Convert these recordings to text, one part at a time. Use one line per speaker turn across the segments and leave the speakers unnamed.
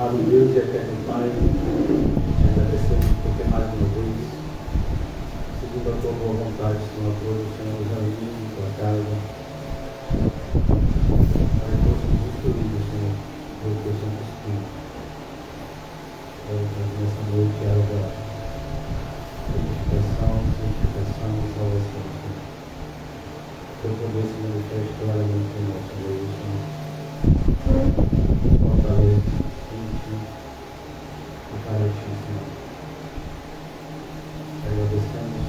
Amado Deus e eterno Pai, te agradecemos porque mais uma vez, segundo a tua boa vontade, Senhor, todos, Senhor, os amigos de tua casa, para que fôssemos instruídos, Senhor, pelo teu Santo Espírito. Nessa noite é adorar. Edificação e salvação, Senhor. Teu poder se manifesta claramente em nosso meio, Senhor. Fortaleza, íntimo e para ti, Senhor. Agradecemos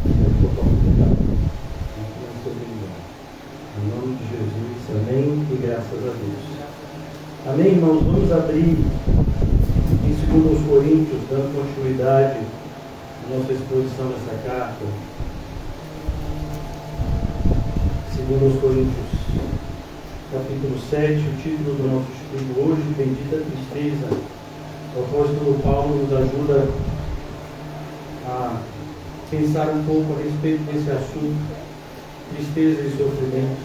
pela tua oportunidade. Aqui no seu reino. Em nome de Jesus, amém e graças a Deus. Amém, irmãos? Vamos abrir em 2 Coríntios, dando continuidade à nossa exposição dessa carta. 2 Coríntios, capítulo 7, o título do nosso estudo hoje, Bendita Tristeza. O apóstolo Paulo nos ajuda a pensar um pouco a respeito desse assunto, tristeza e sofrimento,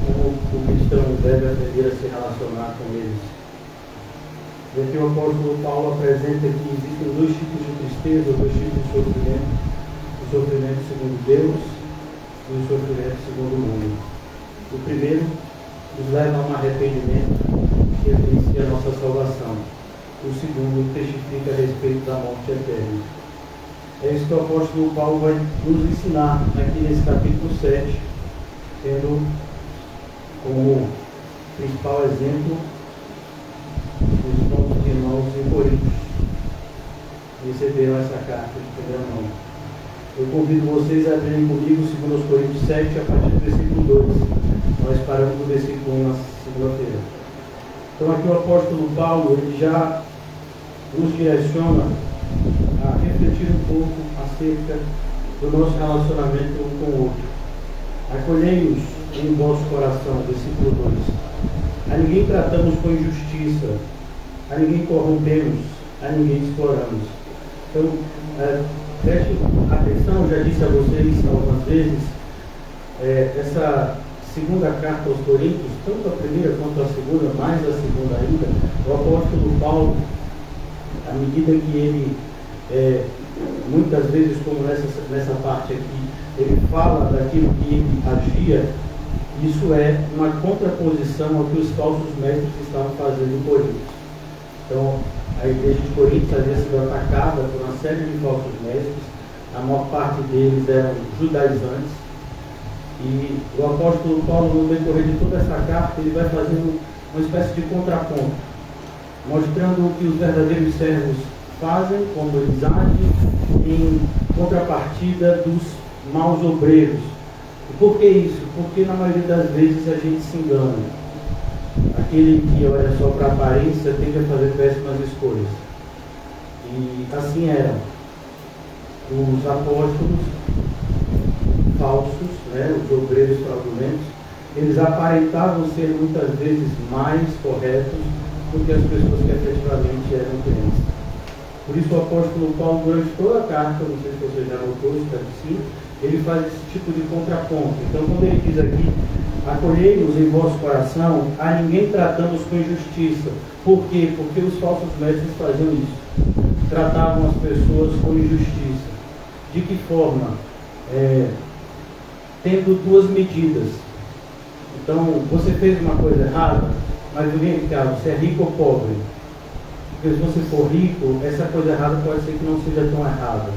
como o cristão deve aprender a se relacionar com eles. E aqui o apóstolo Paulo apresenta que existem 2 tipos de tristeza, 2 tipos de sofrimento: o sofrimento segundo Deus e o sofrimento segundo o mundo. O primeiro nos leva a um arrependimento que evidencia a nossa salvação. O segundo testifica a respeito da morte eterna. É isso que o apóstolo Paulo vai nos ensinar aqui nesse capítulo 7, tendo como principal exemplo os nossos irmãos em Coríntios. Receberam essa carta de primeira mão. Eu convido vocês a abrirem comigo 2 Coríntios 7, a partir do versículo 2. Nós paramos no versículo 1 na segunda-feira. Então aqui o apóstolo Paulo, ele já nos direciona a refletir um pouco acerca do nosso relacionamento um com o outro. Acolhei-os em vosso coração, versículo 2. A ninguém tratamos com injustiça, a ninguém corrompemos, a ninguém exploramos. Então, preste atenção, já disse a vocês algumas vezes, essa segunda carta aos Coríntios, tanto a primeira quanto a segunda, mais a segunda ainda, o apóstolo Paulo, à medida que ele, muitas vezes, como nessa parte aqui, ele fala daquilo que ele agia, isso é uma contraposição ao que os falsos mestres estavam fazendo em Corinto. Então, a igreja de Corinto havia sido atacada por uma série de falsos mestres, a maior parte deles eram judaizantes, e o apóstolo Paulo, no decorrer de toda essa carta, ele vai fazendo uma espécie de contraponto, mostrando o que os verdadeiros servos fazem, como eles agem, em contrapartida dos maus obreiros. E por que isso? Porque na maioria das vezes a gente se engana. Aquele que olha só para a aparência tende a fazer péssimas escolhas. E assim eram os apóstolos falsos, os obreiros fraudulentos. Eles aparentavam ser muitas vezes mais corretos do que as pessoas que efetivamente eram crentes. Por isso o apóstolo Paulo, durante toda a carta, não sei se você já notou, espero que sim, ele faz esse tipo de contraponto. Então, quando ele diz aqui, acolhei-nos em vosso coração, a ninguém tratamos com injustiça. Por quê? Porque os falsos mestres faziam isso. Tratavam as pessoas com injustiça. De que forma? Tendo 2 medidas. Então, você fez uma coisa errada, mas vem cá, você é rico ou pobre? Porque se você for rico, essa coisa errada pode ser que não seja tão errada.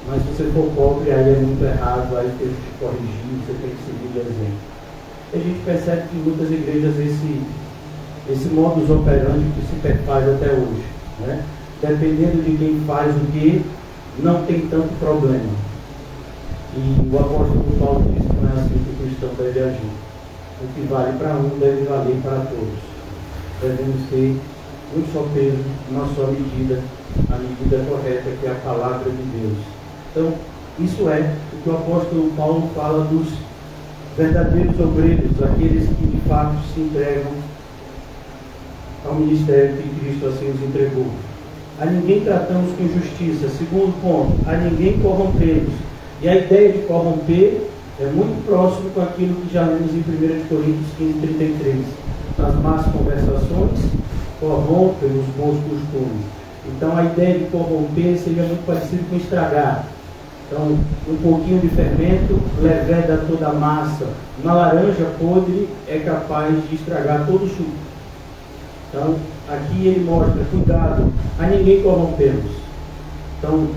Mas se você for pobre, aí é muito errado, aí tem que te corrigir, você tem que seguir o exemplo. E a gente percebe que em muitas igrejas esse modus operandi que se perfaz até hoje, dependendo de quem faz o que, não tem tanto problema. E o apóstolo Paulo diz que não é assim que o cristão deve agir. O que vale para um deve valer para todos. Devemos ter um só peso, uma só medida, a medida correta, que é a palavra de Deus. Então, isso é o que o apóstolo Paulo fala dos verdadeiros obreiros, aqueles que de fato se entregam ao ministério que Cristo assim os entregou. A ninguém tratamos com injustiça. Segundo ponto, a ninguém corrompemos. E a ideia de corromper é muito próximo com aquilo que já lemos em 1 Coríntios 15:33. Nas más conversações, corrompem os bons costumes. Então a ideia de corromper seria muito parecido com estragar. Então, um pouquinho de fermento leveda toda a massa. Uma laranja podre é capaz de estragar todo o suco. Então, aqui ele mostra, cuidado, a ninguém corrompemos. Então,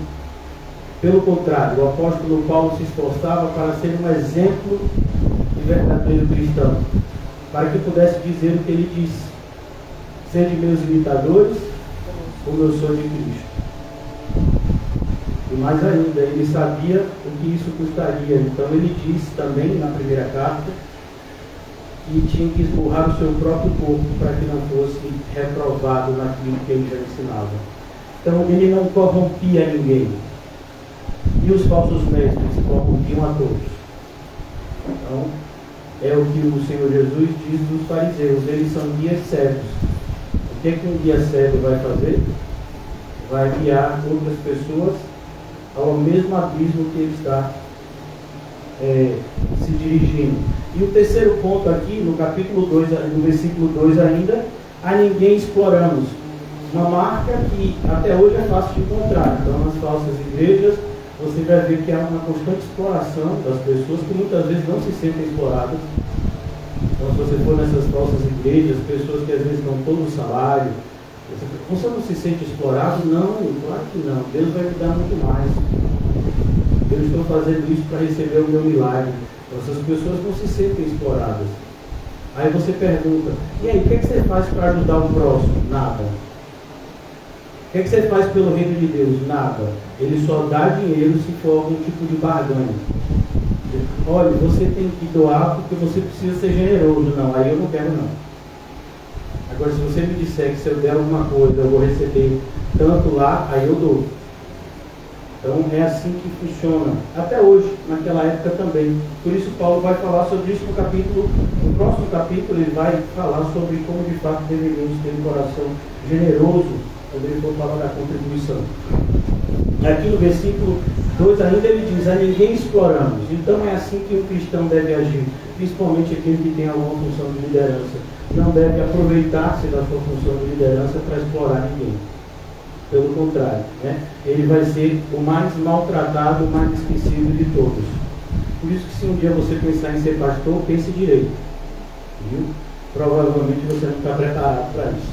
pelo contrário, o apóstolo Paulo se esforçava para ser um exemplo de verdadeiro cristão, para que pudesse dizer o que ele disse: sede meus imitadores, como eu sou de Cristo. E mais ainda, ele sabia o que isso custaria. Então ele disse também na primeira carta que tinha que esmurrar o seu próprio corpo para que não fosse reprovado naquilo que ele já ensinava. Então ele não corrompia ninguém. E os falsos mestres corrompiam a todos. Então, é o que o Senhor Jesus diz dos fariseus: eles são guias cegos. O que um guia cego vai fazer? Vai guiar outras pessoas ao mesmo abismo que ele está se dirigindo. E o terceiro ponto aqui, no capítulo 2, no versículo 2 ainda: a ninguém exploramos. Uma marca que até hoje é fácil de encontrar. Então, nas falsas igrejas, você vai ver que há uma constante exploração das pessoas que muitas vezes não se sentem exploradas. Então, se você for nessas falsas igrejas, pessoas que às vezes dão todo o salário, você não se sente explorado? Não, claro que não. Deus vai me dar muito mais. Eu estou fazendo isso para receber o meu milagre. Então, essas pessoas não se sentem exploradas. Aí você pergunta: e aí, o que você faz para ajudar o próximo? Nada. O que você faz pelo reino de Deus? Nada. Ele só dá dinheiro se for algum tipo de barganha. Olha, você tem que doar porque você precisa ser generoso. Não, aí eu não quero não. Agora, se você me disser que se eu der alguma coisa eu vou receber tanto lá, aí eu dou. Então é assim que funciona até hoje, naquela época também. Por isso Paulo vai falar sobre isso no próximo capítulo ele vai falar sobre como de fato deveríamos ter um coração generoso quando ele for falar da contribuição. Aqui no versículo 2 ainda ele diz: a ninguém exploramos. Então é assim que um cristão deve agir, principalmente aquele que tem alguma função de liderança. Não deve aproveitar-se da sua função de liderança para explorar ninguém. Pelo contrário, né? Ele vai ser o mais maltratado, o mais esquecido de todos. Por isso que se um dia você pensar em ser pastor, pense direito. Viu? Provavelmente você não está preparado para isso.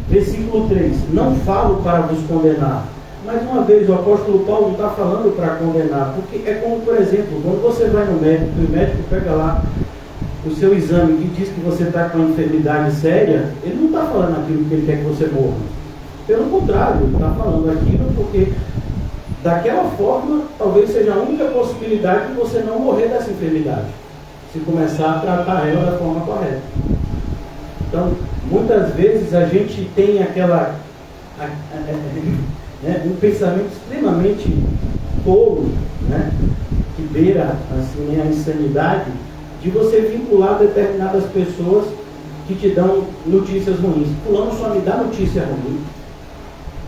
Versículo 3: não falo para vos condenar. Mais uma vez, o apóstolo Paulo não está falando para condenar, porque é como, por exemplo, quando você vai no médico e o médico pega lá o seu exame e diz que você está com uma enfermidade séria, ele não está falando aquilo que ele quer que você morra. Pelo contrário, ele está falando aquilo porque daquela forma talvez seja a única possibilidade de você não morrer dessa enfermidade, se começar a tratar ela da forma correta. Então, muitas vezes a gente tem um pensamento extremamente tolo, né, que beira assim, a insanidade, de você vincular determinadas pessoas que te dão notícias ruins. Fulano só me dá notícia ruim.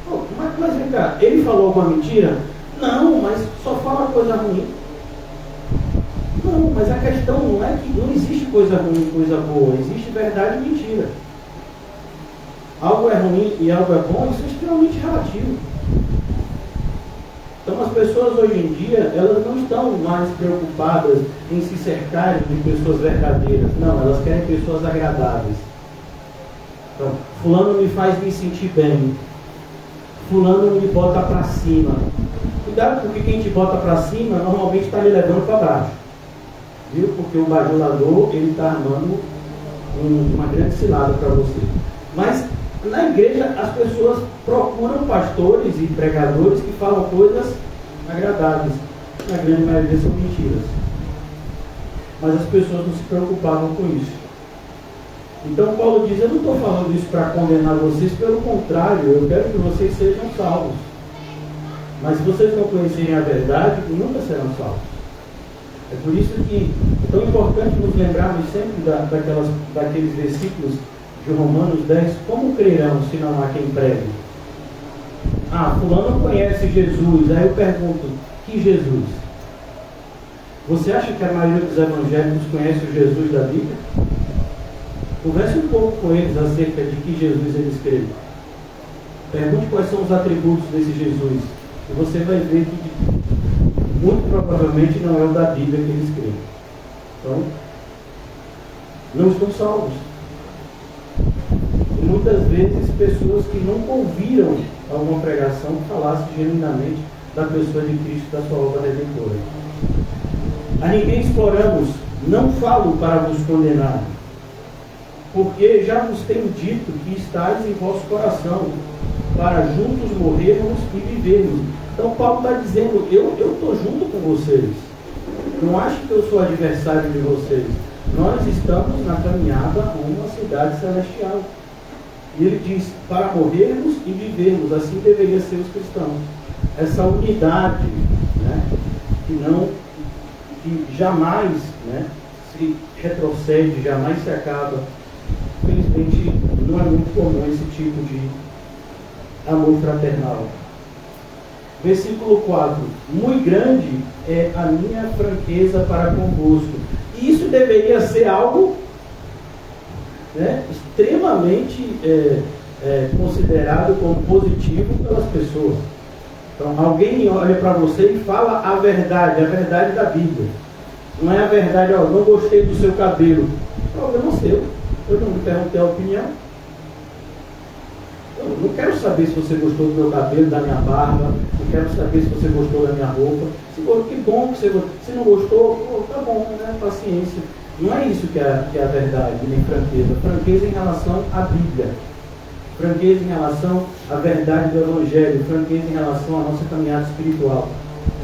Oh, mas vem cá, ele falou alguma mentira? Não, mas só fala coisa ruim. Não, mas a questão não é que não existe coisa ruim e coisa boa, existe verdade e mentira. Algo é ruim e algo é bom, isso é extremamente relativo. Então as pessoas hoje em dia, elas não estão mais preocupadas em se cercarem de pessoas verdadeiras. Não, elas querem pessoas agradáveis. Então, fulano me faz me sentir bem. Fulano me bota para cima. Cuidado, porque quem te bota para cima normalmente está lhe levando para baixo. Viu? Porque o bajulador, ele está armando uma grande cilada para você. Mas na igreja as pessoas procuram pastores e pregadores que falam coisas agradáveis. Na grande maioria são mentiras. Mas as pessoas não se preocupavam com isso. Então Paulo diz: eu não estou falando isso para condenar vocês, pelo contrário, eu quero que vocês sejam salvos. Mas se vocês não conhecerem a verdade, nunca serão salvos. É por isso que é tão importante nos lembrarmos sempre daqueles versículos de Romanos 10, como crerão se não há quem pregue? Ah, fulano conhece Jesus. Aí eu pergunto: que Jesus? Você acha que a maioria dos evangélicos conhece o Jesus da Bíblia? Converse um pouco com eles acerca de que Jesus eles creem. Pergunte quais são os atributos desse Jesus. E você vai ver que muito provavelmente não é o da Bíblia que eles creem. Então, não estão salvos. E muitas vezes pessoas que nunca ouviram alguma pregação que falasse genuinamente da pessoa de Cristo, da sua obra redentora. A ninguém exploramos, não falo para vos condenar, porque já vos tenho dito que estáis em vosso coração, para juntos morrermos e vivermos. Então Paulo está dizendo, eu estou junto com vocês. Não acho que eu sou adversário de vocês. Nós estamos na caminhada a uma cidade celestial. E ele diz, para morrermos e vivermos, assim deveria ser os cristãos. Essa unidade, né, que jamais, né, se retrocede, jamais se acaba. Infelizmente, não é muito comum esse tipo de amor fraternal. Versículo 4. Muito grande é a minha franqueza para convosco. E isso deveria ser algo, né, extremamente considerado como positivo pelas pessoas. Então, alguém olha para você e fala a verdade da Bíblia. Não é a verdade, ó, não gostei do seu cabelo. Problema seu. Eu não me perguntei a opinião. Eu não quero saber se você gostou do meu cabelo, da minha barba. Não quero saber se você gostou da minha roupa. Que bom que você gostou. Se não gostou, tá bom, né? Paciência. Não é isso que é a verdade, nem franqueza. Franqueza em relação à Bíblia. Franqueza em relação à verdade do Evangelho. Franqueza em relação à nossa caminhada espiritual.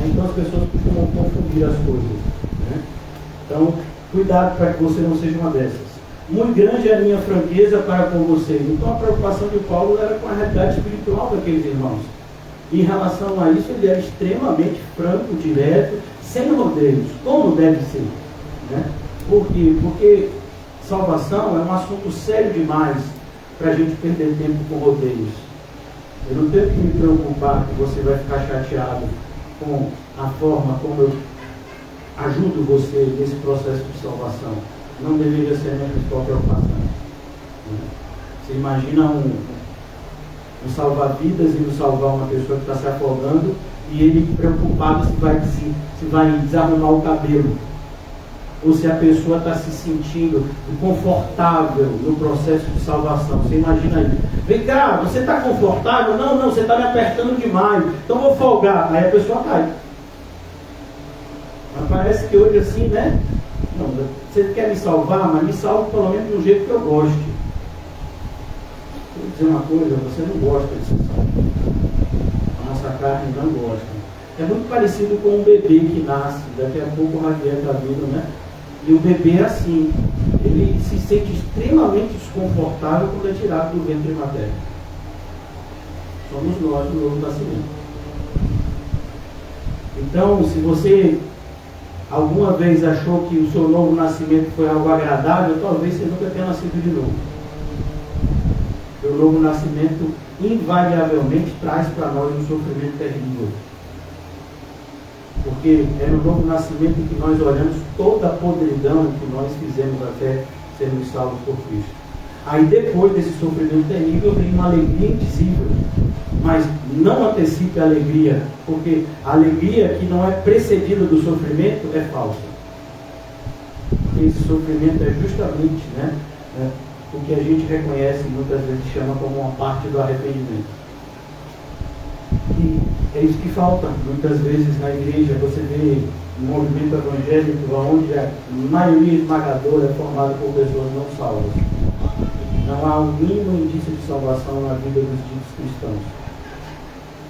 Então as pessoas costumam confundir as coisas, né? Então, cuidado para que você não seja uma dessas. Muito grande é a minha franqueza para com vocês. Então a preocupação de Paulo era com a realidade espiritual daqueles irmãos. E em relação a isso, ele era extremamente franco, direto, sem rodeios, como deve ser, né? Por quê? Porque salvação é um assunto sério demais para a gente perder tempo com rodeios. Eu não tenho que me preocupar que você vai ficar chateado com a forma como eu ajudo você nesse processo de salvação. Não deveria ser a minha principal preocupação. Você imagina um salva-vidas indo salvar uma pessoa que está se afogando e ele preocupado se vai desarrumar o cabelo, ou se a pessoa está se sentindo confortável no processo de salvação. Você imagina aí, vem cá, você está confortável? Não, você está me apertando demais, então vou folgar. Aí a pessoa cai. Mas parece que hoje assim, né? Não, você quer me salvar, mas me salve pelo menos de um jeito que eu goste. Vou dizer uma coisa, você não gosta de ser salvo. A nossa carne não gosta. É muito parecido com um bebê que nasce, daqui a pouco o Javier está vindo, né? E o bebê é assim, ele se sente extremamente desconfortável quando é tirado do ventre materno. Somos nós do novo nascimento. Então, se você alguma vez achou que o seu novo nascimento foi algo agradável, talvez você nunca tenha nascido de novo. O novo nascimento invariavelmente traz para nós um sofrimento terrível. Porque é no novo nascimento que nós olhamos toda a podridão que nós fizemos até sermos salvos por Cristo. Aí depois desse sofrimento terrível vem uma alegria indizível. Mas não antecipe a alegria, porque a alegria que não é precedida do sofrimento é falsa. Porque esse sofrimento é justamente, né, o que a gente reconhece e muitas vezes chama como uma parte do arrependimento. E é isso que falta muitas vezes na igreja. Você vê um movimento evangélico onde a maioria esmagadora é formada por pessoas não salvas. Não há um mínimo indício de salvação na vida dos ditos cristãos.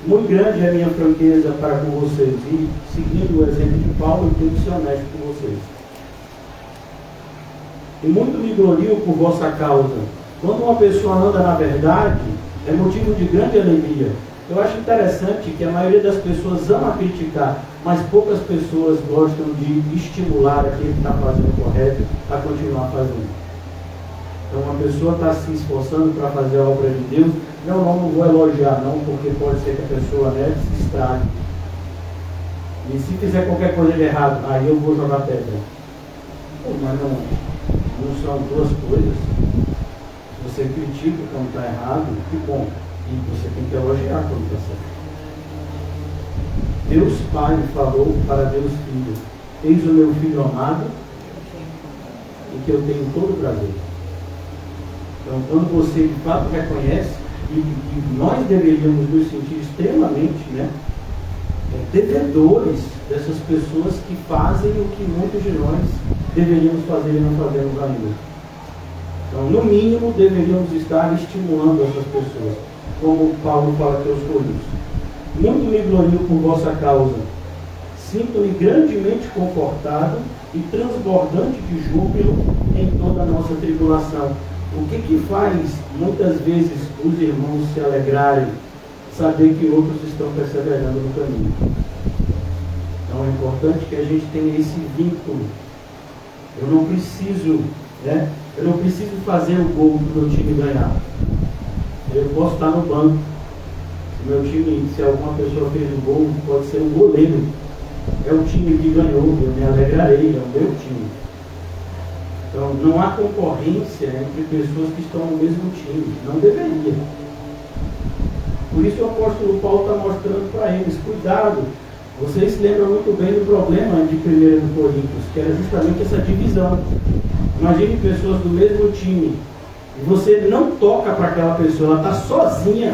Muito grande é a minha franqueza para com vocês, e seguindo o exemplo de Paulo, eu tenho que ser honesto com vocês. E muito me glorio por vossa causa. Quando uma pessoa anda na verdade, é motivo de grande alegria. Eu acho interessante que a maioria das pessoas ama criticar, mas poucas pessoas gostam de estimular aquele que está fazendo o correto a continuar fazendo. Então, uma pessoa está se esforçando para fazer a obra de Deus, não vou elogiar não, porque pode ser que a pessoa, né, se estrague. E se fizer qualquer coisa de errado, aí eu vou jogar pedra. Pô, mas não são duas coisas. Se você critica quando está errado, que bom. E você tem que elogiar quando está certo. Deus Pai falou para Deus Filho: eis o meu Filho amado, em que eu tenho todo prazer. Então, quando você de fato reconhece, e nós deveríamos nos sentir extremamente, devedores dessas pessoas que fazem o que muitos de nós deveríamos fazer e não fazemos ainda. Então, no mínimo, deveríamos estar estimulando essas pessoas, como Paulo fala aqui aos Coríntios. Muito me glorio por vossa causa, sinto-me grandemente confortado e transbordante de júbilo em toda a nossa tribulação. O que faz muitas vezes os irmãos se alegrarem? Saber que outros estão perseverando no caminho. Então é importante que a gente tenha esse vínculo. Eu não preciso fazer o gol para o meu time ganhar. Eu posso estar no banco. Se alguma pessoa fez o gol, pode ser um goleiro. É o time que ganhou, eu me alegrarei, é o meu time. Então não há concorrência entre pessoas que estão no mesmo time. Não deveria. Por isso o apóstolo Paulo está mostrando para eles: cuidado. Vocês se lembram muito bem do problema de 1 Coríntios, que era justamente essa divisão. Imagine pessoas do mesmo time e você não toca para aquela pessoa, ela está sozinha.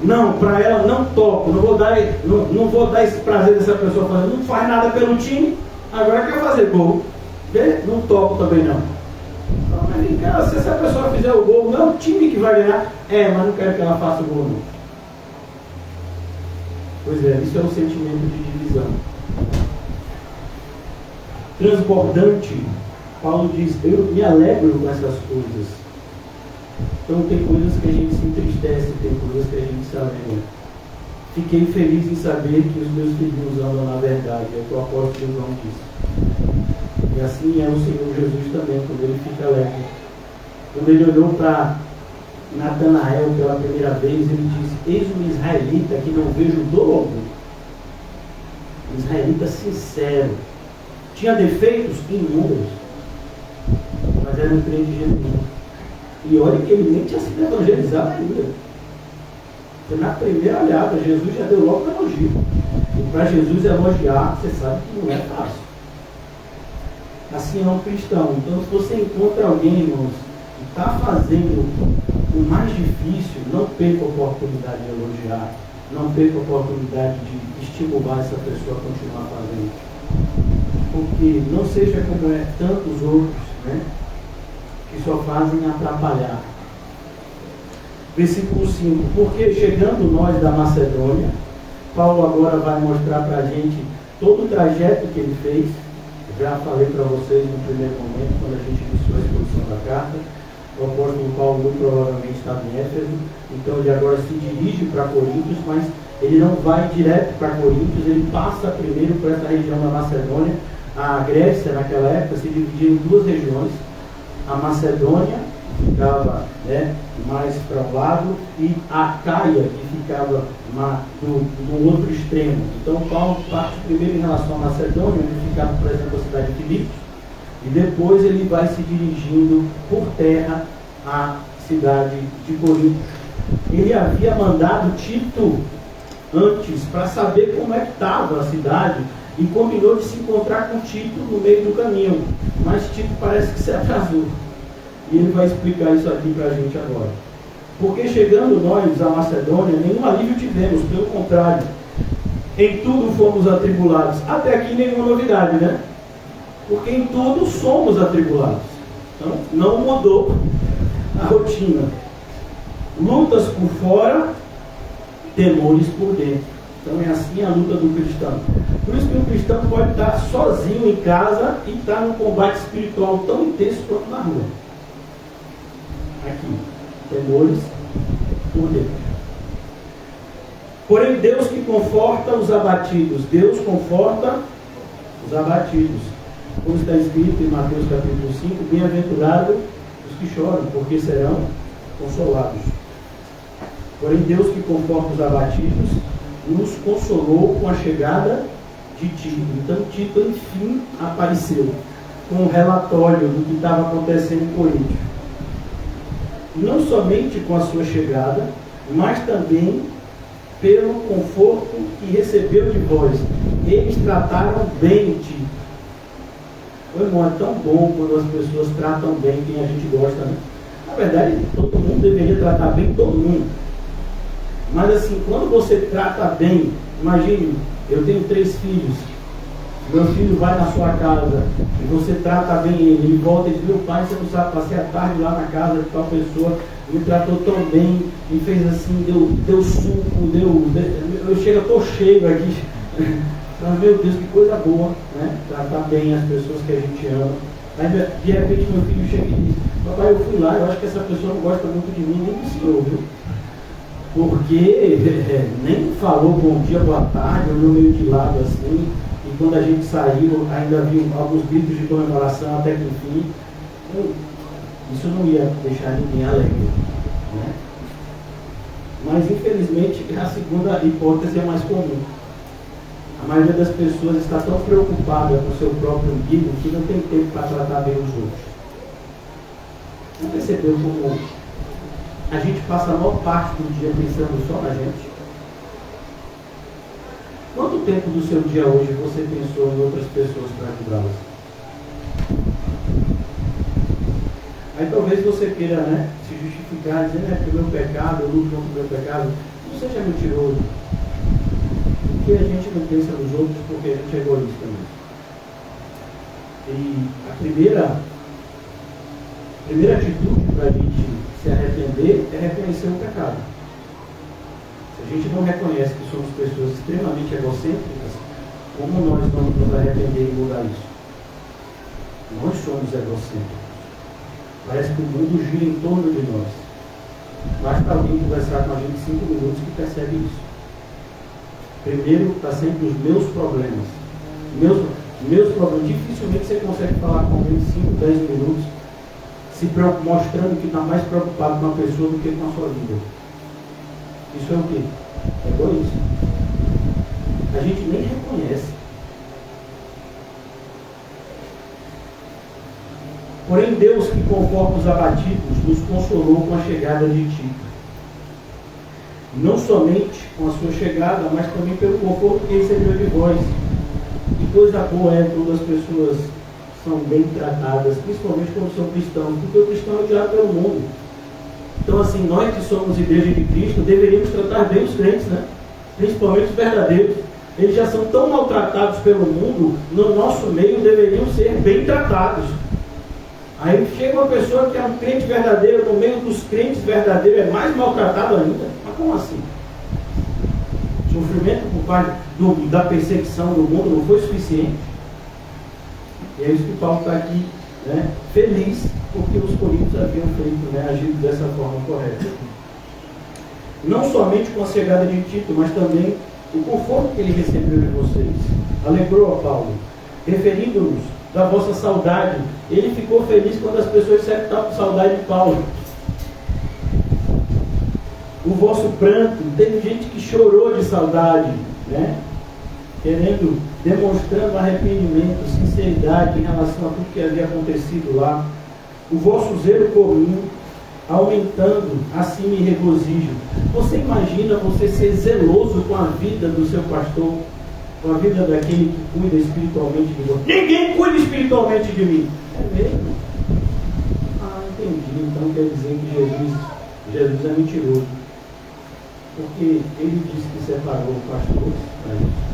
Não, para ela não toco, não vou dar esse prazer dessa pessoa fazendo, não faz nada pelo time, agora quer fazer gol. Não toco também não. Então, se essa pessoa fizer o gol, não é o time que vai ganhar. Mas não quero que ela faça o gol não. Pois é, isso é um sentimento de divisão. Transbordante, Paulo diz: eu me alegro com essas coisas. Então tem coisas que a gente se entristece, tem coisas que a gente se alegra. Fiquei feliz em saber que os meus filhos andam na verdade, é o que o apóstolo João disse. E assim é o Senhor Jesus também, quando ele fica alegre. Quando ele olhou para Natanael pela primeira vez, ele disse: eis um israelita que não vejo dolo algum. Um israelita sincero. Tinha defeitos inúmeros, mas era um crente genuíno. E olha que ele nem tinha sido evangelizado ainda. Então, na primeira olhada, Jesus já deu logo um elogio. E para Jesus elogiar, você sabe que não é fácil. Assim é um cristão. Então, se você encontra alguém, irmãos, que está fazendo o mais difícil, não perca a oportunidade de elogiar, não perca a oportunidade de estimular essa pessoa a continuar fazendo. Porque não seja como tantos outros, que só fazem atrapalhar. Versículo 5: porque chegando nós da Macedônia, Paulo agora vai mostrar para a gente todo o trajeto que ele fez. Já falei para vocês no primeiro momento, quando a gente iniciou a exposição da carta. O apóstolo Paulo muito provavelmente estava em Éfeso, então ele agora se dirige para Coríntios, mas ele não vai direto para Coríntios, ele passa primeiro por essa região da Macedônia. A Grécia naquela época se dividia em duas regiões: a Macedônia, que ficava mais para o lado, e a Caia, que ficava no outro extremo. Então Paulo parte primeiro em relação à Macedônia, onde ficava, por exemplo, a cidade de Filipos, e depois ele vai se dirigindo por terra à cidade de Corinto. Ele havia mandado Tito antes para saber como é que estava a cidade e combinou de se encontrar com Tito no meio do caminho, mas Tito parece que se atrasou. E ele vai explicar isso aqui para a gente agora. Porque chegando nós à Macedônia, nenhum alívio tivemos, pelo contrário, em tudo fomos atribulados. Até aqui nenhuma novidade, Porque em tudo somos atribulados. Então não mudou a rotina. Lutas por fora, temores por dentro. Então é assim a luta do cristão. Por isso que o cristão pode estar sozinho em casa e estar num combate espiritual tão intenso quanto na rua. Aqui, temores por dentro. Porém, Deus que conforta os abatidos. Deus conforta os abatidos. Como está escrito em Mateus capítulo 5, bem-aventurados os que choram, porque serão consolados. Porém, Deus que conforta os abatidos, nos consolou com a chegada de Tito. Então, Tito, enfim, apareceu. com um relatório do que estava acontecendo em Corinto. Não somente com a sua chegada, mas também pelo conforto que recebeu de vós. Eles trataram bem Tito. Meu irmão, é tão bom quando as pessoas tratam bem quem a gente gosta, né? Na verdade, todo mundo deveria tratar bem todo mundo. Mas assim, quando você trata bem, imagine, eu tenho 3 filhos, meu filho vai na sua casa e você trata bem ele volta e diz: meu pai, você não sabe, passei a tarde lá na casa de tal pessoa, me tratou tão bem, me fez assim, deu suco, eu chego, estou cheio aqui. Mas, meu Deus, que coisa boa, né? Tratar bem as pessoas que a gente ama. Aí, de repente, meu filho chega e diz: papai, eu fui lá, eu acho que essa pessoa não gosta muito de mim, nem do senhor, viu? Porque nem falou bom dia, boa tarde, olhou meio de lado assim, e quando a gente saiu, ainda viu alguns gritos de comemoração até que enfim. Isso não ia deixar ninguém alegre, né? Mas, infelizmente, a segunda hipótese é mais comum. A maioria das pessoas está tão preocupada com o seu próprio umbigo que não tem tempo para tratar bem os outros. Você percebeu como a gente passa a maior parte do dia pensando só na gente? Quanto tempo do seu dia hoje você pensou em outras pessoas para ajudá-las? Aí talvez você queira, né, se justificar, dizendo que o meu pecado, eu luto contra o meu pecado. Não seja mentiroso. Porque a gente não pensa nos outros porque a gente é egoísta mesmo. E a primeira atitude para a gente se arrepender é reconhecer o pecado. Se a gente não reconhece que somos pessoas extremamente egocêntricas, como nós vamos nos arrepender e mudar isso? Nós somos egocêntricos. Parece que o mundo gira em torno de nós. Basta alguém conversar com a gente 5 minutos que percebe isso. Primeiro está sempre os meus problemas. Meus problemas. Dificilmente você consegue falar com alguém 5, 10 minutos mostrando que está mais preocupado com a pessoa do que com a sua vida. Isso é o quê? É egoísmo. A gente nem reconhece. Porém, Deus, que conforta os abatidos, nos consolou com a chegada de Tito. Não somente com a sua chegada, mas também pelo conforto que recebeu de vós. Que coisa boa é quando as pessoas são bem tratadas, principalmente quando são cristãos, porque o cristão é odiado pelo mundo. Então, assim, nós que somos igreja de Cristo, deveríamos tratar bem os crentes, né? Principalmente os verdadeiros. Eles já são tão maltratados pelo mundo, no nosso meio deveriam ser bem tratados. Aí chega uma pessoa que é um crente verdadeiro, no meio dos crentes verdadeiros é mais maltratado ainda. Mas como assim? O sofrimento por parte da perseguição do mundo não foi suficiente. E é isso que Paulo está aqui, né, feliz, porque os coríntios haviam feito, né, agido dessa forma correta. Não somente com a chegada de Tito, mas também o conforto que ele recebeu de vocês. Alegrou a Paulo, referindo-nos da vossa saudade. Ele ficou feliz quando as pessoas disseram que estavam com saudade de Paulo. O vosso pranto, teve gente que chorou de saudade, né? Demonstrando arrependimento, sinceridade em relação a tudo que havia acontecido lá. O vosso zelo comum, aumentando, assim me regozijo. Você imagina você ser zeloso com a vida do seu pastor, com a vida daquele que cuida espiritualmente de você? Ninguém cuida espiritualmente de mim. É mesmo? Ah, entendi. Então quer dizer que Jesus é mentiroso. Porque ele disse que separou o pastor para isso.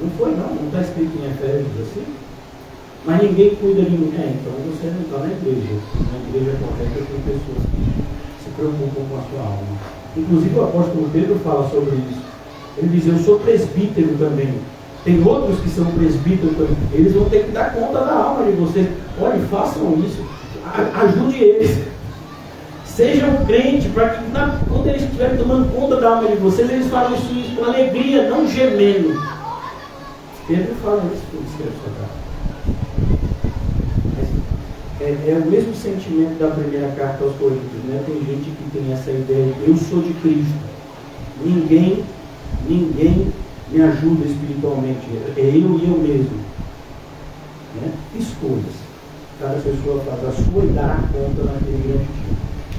Não foi não está escrito em Efésios assim. Mas ninguém cuida de mim. Então você não está na igreja. Na igreja correta tem pessoas que se preocupam com a sua alma. Inclusive o apóstolo Pedro fala sobre isso. Ele diz: eu sou presbítero também. Tem outros que são presbíteros também. Eles vão ter que dar conta da alma de vocês. Olha, façam isso. Ajude eles. Sejam crentes, para que quando eles estiverem tomando conta da alma de vocês, eles façam isso com alegria, não gemendo. Pedro fala isso quando escreve sua carta. É o mesmo sentimento da primeira carta aos Coríntios, né? Tem gente que tem essa ideia de eu sou de Cristo. Ninguém me ajuda espiritualmente. É eu e eu mesmo. né? Escolhas. Cada pessoa faz a sua e dará conta naquele grande dia.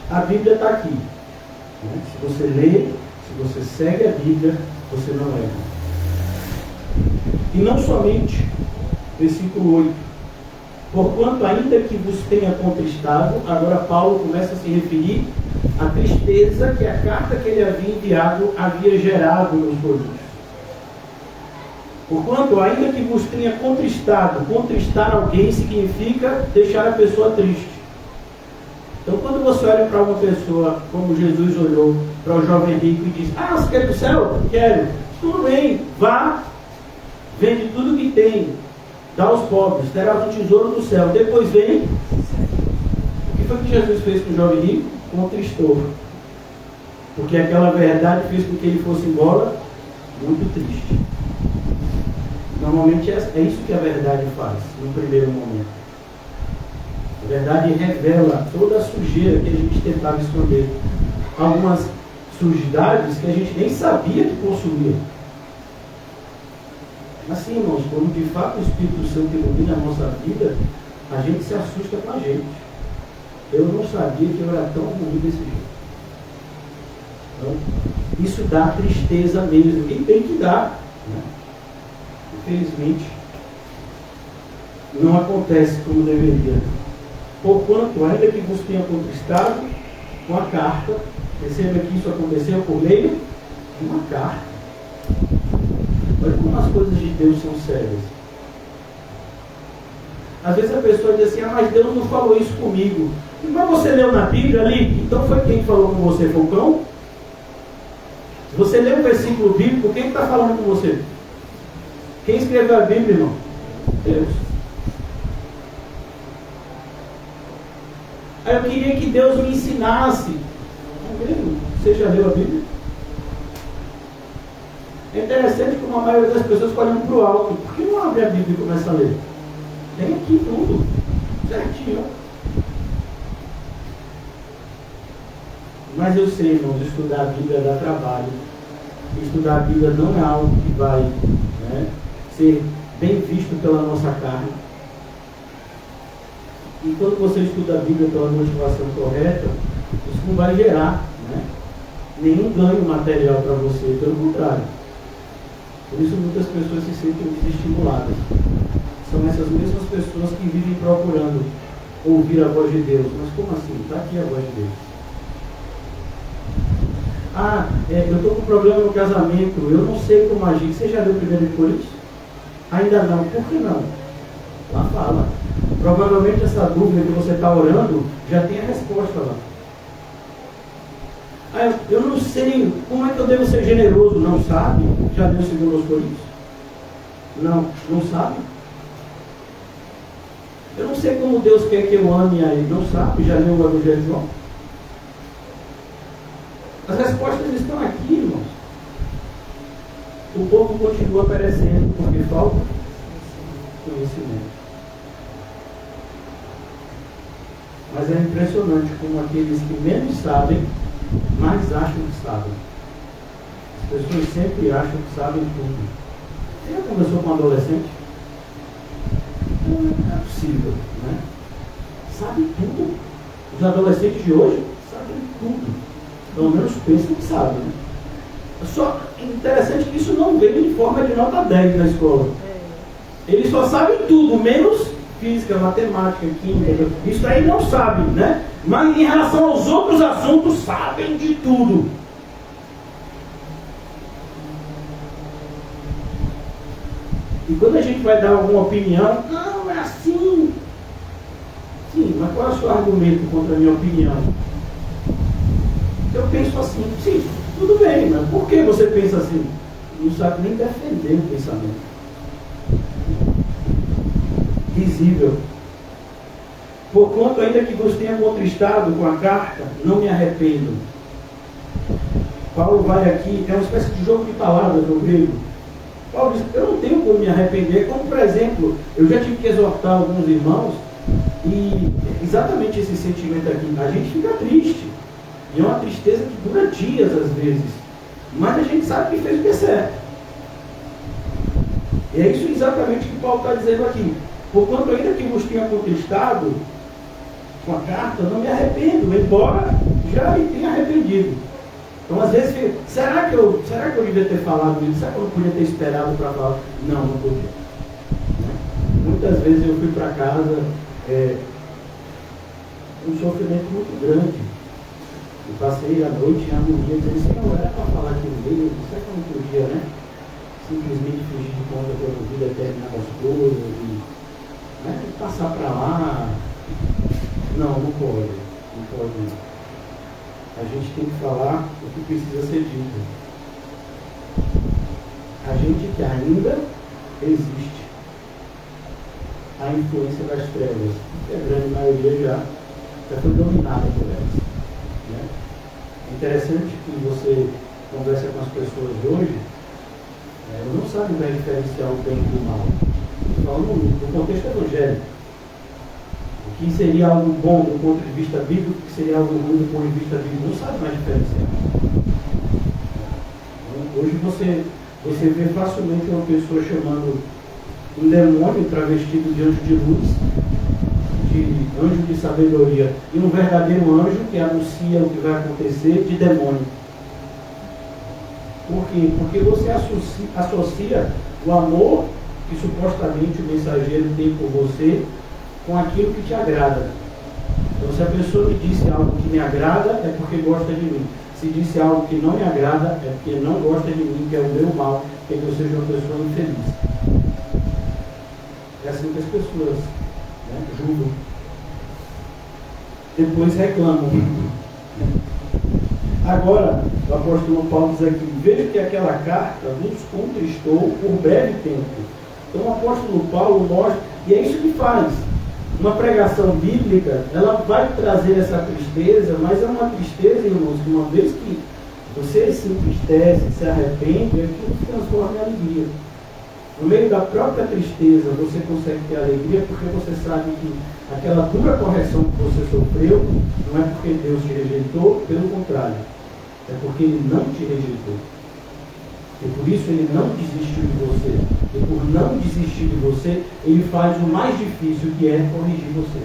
A Bíblia está aqui. Né? Se você lê, se você segue a Bíblia, você não erra. E não somente, versículo 8. Porquanto ainda que vos tenha contristado, agora Paulo começa a se referir à tristeza que a carta que ele havia enviado havia gerado nos coríntios. Porquanto ainda que vos tenha contristado, contristar alguém significa deixar a pessoa triste. Então quando você olha para uma pessoa, como Jesus olhou para o jovem rico e diz: ah, você quer ir para o céu? Quero. Tudo bem, vá, vende tudo que tem, dá aos pobres, terás um tesouro no céu. Depois vem. O que foi que Jesus fez com o jovem rico? Contristou. Porque aquela verdade fez com que ele fosse embora muito triste. Normalmente é isso que a verdade faz, no primeiro momento. A verdade revela toda a sujeira que a gente tentava esconder. Algumas sujidades que a gente nem sabia que possuía. Mas sim, irmãos, quando de fato o Espírito Santo ilumina a nossa vida, a gente se assusta com a gente. Eu não sabia que eu era tão ruim desse jeito. Então, isso dá tristeza mesmo. E tem que dar. Né? Infelizmente, não acontece como deveria. Porquanto, ainda que vos tenha contristado com a carta, perceba que isso aconteceu por meio de uma carta. Olha como as coisas de Deus são sérias. Às vezes a pessoa diz assim: ah, mas Deus não falou isso comigo. Mas você leu na Bíblia ali? Então foi quem falou com você? Foi o cão? Se você lê um versículo bíblico, quem está falando com você? Quem escreveu a Bíblia, irmão? Deus. Aí eu queria que Deus me ensinasse. Você já leu a Bíblia? É interessante como a maioria das pessoas fica olhando para o alto. Por que não abre a Bíblia e começa a ler? Tem aqui tudo, certinho. Mas eu sei, irmãos, estudar a Bíblia dá trabalho. Estudar a Bíblia não é algo que vai, né, ser bem visto pela nossa carne. E quando você estuda a Bíblia pela motivação correta, isso não vai gerar, né, nenhum ganho material para você, pelo contrário. Por isso muitas pessoas se sentem desestimuladas. São essas mesmas pessoas que vivem procurando ouvir a voz de Deus. Mas como assim? Está aqui a voz de Deus. Ah, eu estou com problema no casamento, eu não sei como agir. Você já leu 1 Coríntios? Ainda não. Por que não? Lá fala. Provavelmente essa dúvida que você está orando já tem a resposta lá. Ah, eu não sei como é que eu devo ser generoso. Não sabe? Já leu 2 Coríntios? Não sabe? Eu não sei como Deus quer que eu ame a Ele. Não sabe? Já leu o Evangelho de João? As respostas estão aqui, irmãos. O povo continua perecendo porque falta conhecimento. Mas é impressionante como aqueles que menos sabem, mais acham que sabem. As pessoas sempre acham que sabem tudo. Você já conversou com um adolescente? Não é possível, né? Sabe tudo. Os adolescentes de hoje sabem tudo. Pelo menos pensam que sabem. Né? Só interessante que isso não vem de forma de nota 10 na escola. Eles só sabem tudo, menos física, matemática, química. Isso aí não sabem, né? Mas em relação aos outros assuntos, sabem de tudo. E quando a gente vai dar alguma opinião, não, é assim. Sim, mas qual é o seu argumento contra a minha opinião? Eu penso assim, sim, tudo bem, mas por que você pensa assim? Não sabe nem defender o pensamento. Visível. Porquanto ainda que vos tenha contristado com a carta, não me arrependo. Paulo vai aqui, é uma espécie de jogo de palavras no grego. Paulo diz, eu não tenho como me arrepender, como por exemplo, eu já tive que exortar alguns irmãos, e exatamente esse sentimento aqui, a gente fica triste. E é uma tristeza que dura dias às vezes. Mas a gente sabe que fez o que é certo. E é isso exatamente que Paulo está dizendo aqui. Porquanto ainda que vos tenha contristado com a carta, não me arrependo, embora já me tenha arrependido. Então, às vezes, será que eu devia ter falado isso? Será que eu não podia ter esperado para falar? Não podia. Né? Muitas vezes eu fui para casa um sofrimento muito grande. Eu passei a noite em agonia, dizendo assim, não era para falar aquilo dele, será que eu não podia, né? Simplesmente fugir de conta que eu não vi determinadas coisas e passar para lá. Não pode. Não pode não. A gente tem que falar o que precisa ser dito. A gente que ainda existe a influência das trevas, que a grande maioria já foi dominada por elas. Né? É interessante que você conversa com as pessoas de hoje, não sabem bem diferenciar o bem do mal. Então, no contexto evangélico, o que seria algo bom do ponto de vista bíblico, o que seria algo ruim do ponto de vista bíblico, não sabe mais diferenciar. Então, hoje você vê facilmente uma pessoa chamando um demônio travestido de anjo de luz, de anjo de sabedoria, e um verdadeiro anjo que anuncia o que vai acontecer de demônio. Por quê? Porque você associa o amor que supostamente o mensageiro tem por você com aquilo que te agrada. Então, se a pessoa me disse algo que me agrada, é porque gosta de mim. Se disse algo que não me agrada, é porque não gosta de mim, que é o meu mal, que eu seja uma pessoa infeliz. É assim que as pessoas julgam. Depois reclamam. Agora, o apóstolo Paulo diz aqui, veja que aquela carta nos contristou por breve tempo. Então o apóstolo Paulo mostra, e é isso que faz. Uma pregação bíblica, ela vai trazer essa tristeza, mas é uma tristeza, irmãos, que uma vez que você se entristece, se arrepende, aquilo se transforma em alegria. No meio da própria tristeza, você consegue ter alegria porque você sabe que aquela dura correção que você sofreu não é porque Deus te rejeitou, pelo contrário, é porque Ele não te rejeitou. E por isso Ele não desistiu de você. E por não desistir de você, Ele faz o mais difícil, que é corrigir você.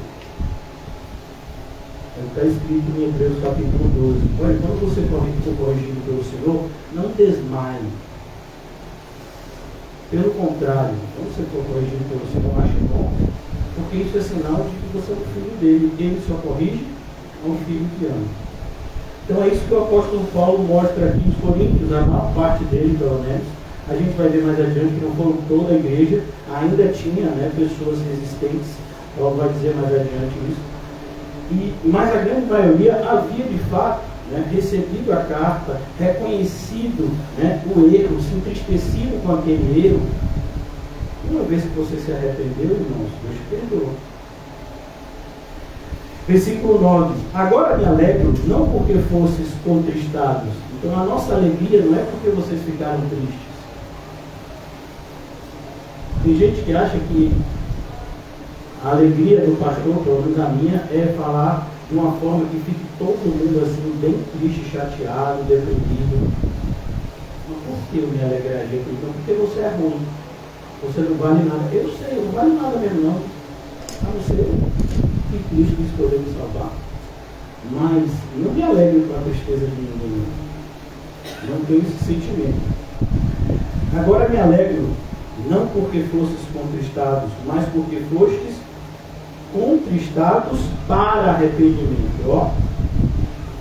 Está escrito em Hebreus capítulo 12. Olha, quando você for corrigido pelo Senhor, não desmaie. Pelo contrário, quando você for corrigido pelo Senhor, ache bom, porque isso é sinal de que você é um filho dele. E Ele só corrige a um filho que ama. Então é isso que o apóstolo Paulo mostra aqui nos Coríntios, a maior parte dele, pelo menos. A gente vai ver mais adiante que não foram toda a igreja, ainda tinha pessoas resistentes. Paulo vai dizer mais adiante isso. Mas a grande maioria havia de fato recebido a carta, reconhecido o erro, se entristecido com aquele erro. Uma vez que você se arrependeu, irmãos, Deus te perdoou. Versículo 9. Agora me alegro, não porque fostes contristados. Então a nossa alegria não é porque vocês ficaram tristes. Tem gente que acha que a alegria do pastor, pelo menos a minha, é falar de uma forma que fique todo mundo assim, bem triste, chateado, deprimido. Mas por que eu me alegraria com isso? Porque você é ruim. Você não vale nada. Eu sei, eu não vale nada mesmo não. A não ser que Cristo quis poder me salvar. Mas não me alegre com a tristeza de ninguém. Não tenho esse sentimento. Agora me alegro, não porque fostes contristados, mas porque fostes contristados para arrependimento. Ó,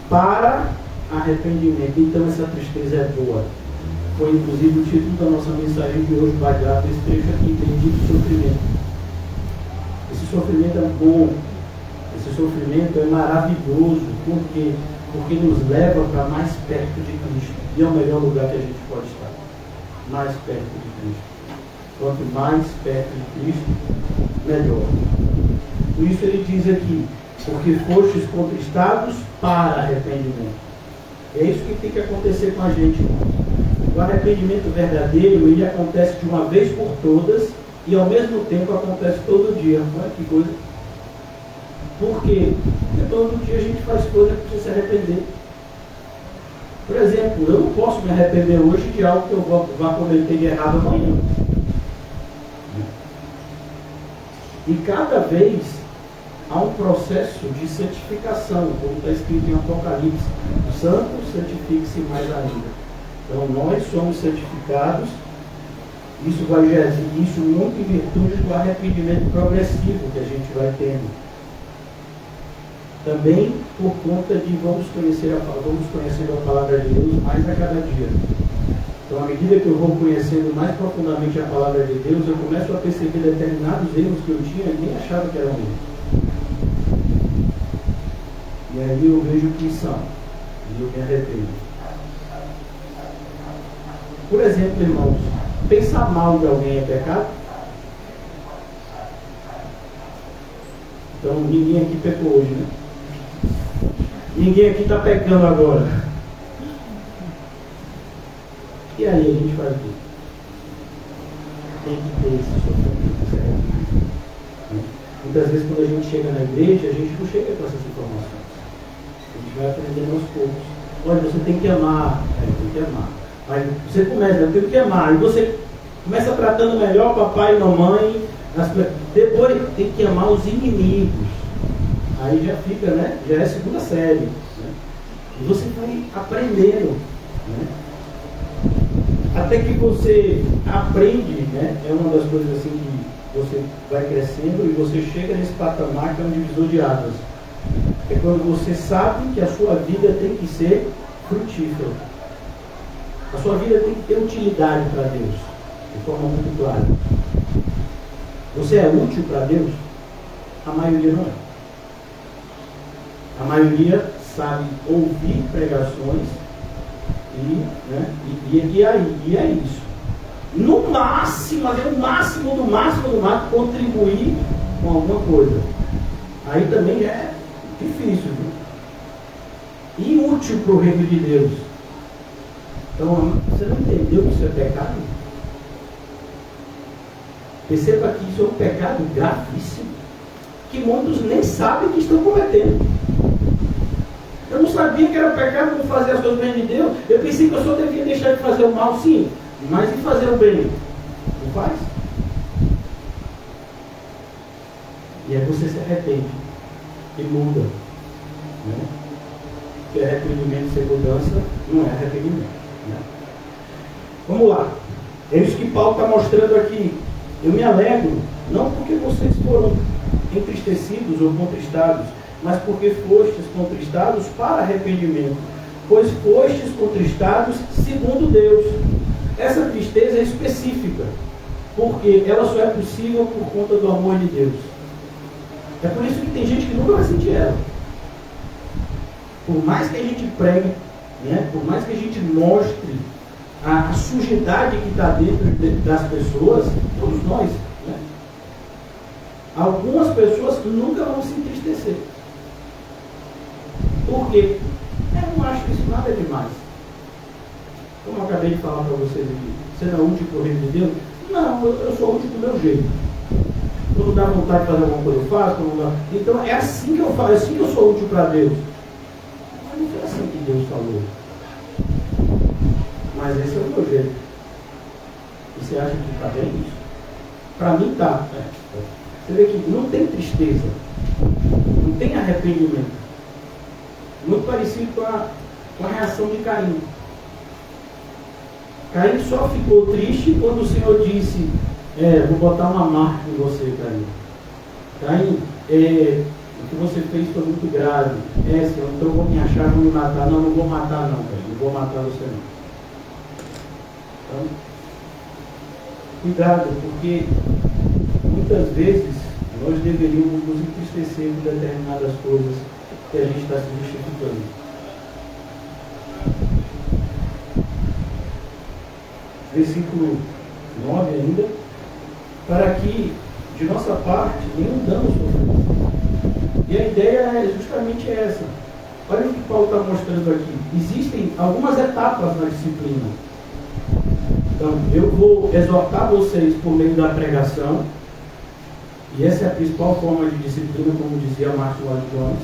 para arrependimento. Então essa tristeza é boa. Foi inclusive o título da nossa mensagem de hoje, baseado nesse trecho aqui, bendito sofrimento. Esse sofrimento é bom. Esse sofrimento é maravilhoso. Por quê? Porque nos leva para mais perto de Cristo. E é o melhor lugar que a gente pode estar. Mais perto de Cristo. Quanto mais perto de Cristo, melhor. Por isso ele diz aqui, porque fostes contristados para arrependimento. É isso que tem que acontecer com a gente, irmãos. O arrependimento verdadeiro, ele acontece de uma vez por todas e ao mesmo tempo acontece todo dia. Olha que coisa. Por quê? Porque todo dia a gente faz coisa que precisa se arrepender. Por exemplo, eu não posso me arrepender hoje de algo que eu vá cometer de errado amanhã. E cada vez há um processo de santificação, como está escrito em Apocalipse. O santo santifique-se mais ainda. Então nós somos santificados. Isso vai gerar isso muito em virtude do arrependimento progressivo que a gente vai tendo. Também por conta de vamos conhecendo a palavra de Deus mais a cada dia. Então, à medida que eu vou conhecendo mais profundamente a palavra de Deus, eu começo a perceber determinados erros que eu tinha e nem achava que eram erros. E aí eu vejo que são. E eu me arrependo. Por exemplo, irmãos, pensar mal de alguém é pecado? Então, ninguém aqui pecou hoje, né? Ninguém aqui está pecando agora. E aí a gente faz o quê? Tem que ter esse sofrimento, certo? Muitas vezes quando a gente chega na igreja, a gente não chega com essas informações. A gente vai aprendendo aos poucos. Olha, você tem que amar. Tem que amar. Aí você começa, eu tenho que amar. E você começa tratando melhor papai e mamãe. Depois tem que amar os inimigos. Aí já fica, né? Já é a segunda série. Né? E você vai aprendendo. Né? Até que você aprende, né? É uma das coisas assim que você vai crescendo e você chega nesse patamar que é um divisor de águas. É quando você sabe que a sua vida tem que ser frutífera. A sua vida tem que ter utilidade para Deus, de forma muito clara. Você é útil para Deus? A maioria não é. A maioria sabe ouvir pregações e é isso. No máximo, mas no máximo do máximo, contribuir com alguma coisa. Aí também é difícil, viu? E útil para o reino de Deus. Então, você não entendeu que isso é pecado? Perceba que isso é um pecado gravíssimo, que muitos nem sabem que estão cometendo. Eu não sabia que era pecado não fazer as coisas bem de Deus. Eu pensei que eu só devia deixar de fazer o mal, sim, mas de fazer o bem. Não faz? E aí você se arrepende e muda. Né? Porque arrependimento sem mudança não é arrependimento. Né? Vamos lá. É isso que Paulo está mostrando aqui. Eu me alegro, não porque vocês foram entristecidos ou contristados, mas porque fostes contristados para arrependimento, pois fostes contristados segundo Deus. Essa tristeza é específica, porque ela só é possível por conta do amor de Deus. É por isso que tem gente que nunca vai sentir ela. Por mais que a gente pregue, né, por mais que a gente mostre a sujidade que está dentro das pessoas, todos nós, né? Algumas pessoas nunca vão se entristecer. Por quê? Eu não acho isso nada demais. Como eu acabei de falar para vocês aqui, você não é útil para o reino de Deus? Não, eu sou útil do meu jeito. Quando dá vontade de fazer alguma coisa, eu faço. Então é assim que eu faço, é assim que eu sou útil para Deus. Mas não foi assim que Deus falou. Mas esse é o meu jeito. E você acha que está bem isso? Para mim está. Você vê que não tem tristeza, não tem arrependimento. Muito parecido com a reação de Caim. Caim só ficou triste quando o Senhor disse: vou botar uma marca em você, Caim. Caim, o que você fez foi muito grave. Senhor, então eu vou me achar, vou me matar. Não vou matar não, Caim. Não vou matar você não. Então, cuidado, porque muitas vezes nós deveríamos nos entristecer com determinadas coisas que a gente está se justificando. Versículo 9 ainda. Para que, de nossa parte, nenhum dano sofra. E a ideia é justamente essa. Olha o que Paulo está mostrando aqui. Existem algumas etapas na disciplina. Então, eu vou exortar vocês por meio da pregação. E essa é a principal forma de disciplina, como dizia Martin Lloyd Jones.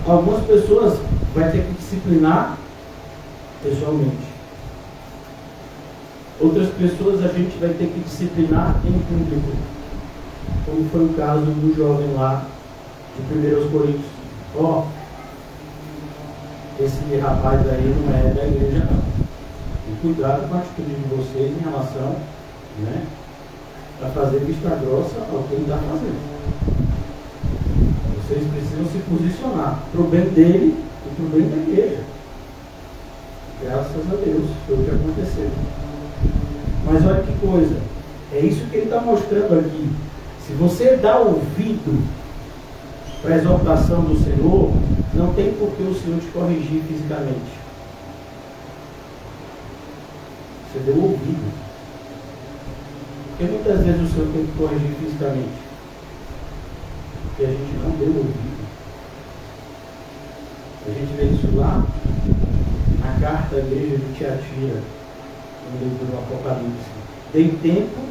Algumas pessoas vai ter que disciplinar pessoalmente. Outras pessoas a gente vai ter que disciplinar em público. como foi o caso do jovem lá de 1 Coríntios. Esse rapaz aí não é da igreja não. E cuidado com a atitude de vocês em relação, né, a fazer vista grossa ao que ele está fazendo. Vocês precisam se posicionar para o bem dele e para o bem da igreja. Graças a Deus, foi o que aconteceu. Mas olha que coisa, é isso que ele está mostrando aqui. Se você dá ouvido para a exortação do Senhor, não tem por que o Senhor te corrigir fisicamente. Você deu ouvido. Porque muitas vezes o Senhor tem que corrigir fisicamente. Porque a gente não deu ouvido. A gente vê isso lá na carta à igreja de Tiatira, no livro do Apocalipse. Dei tempo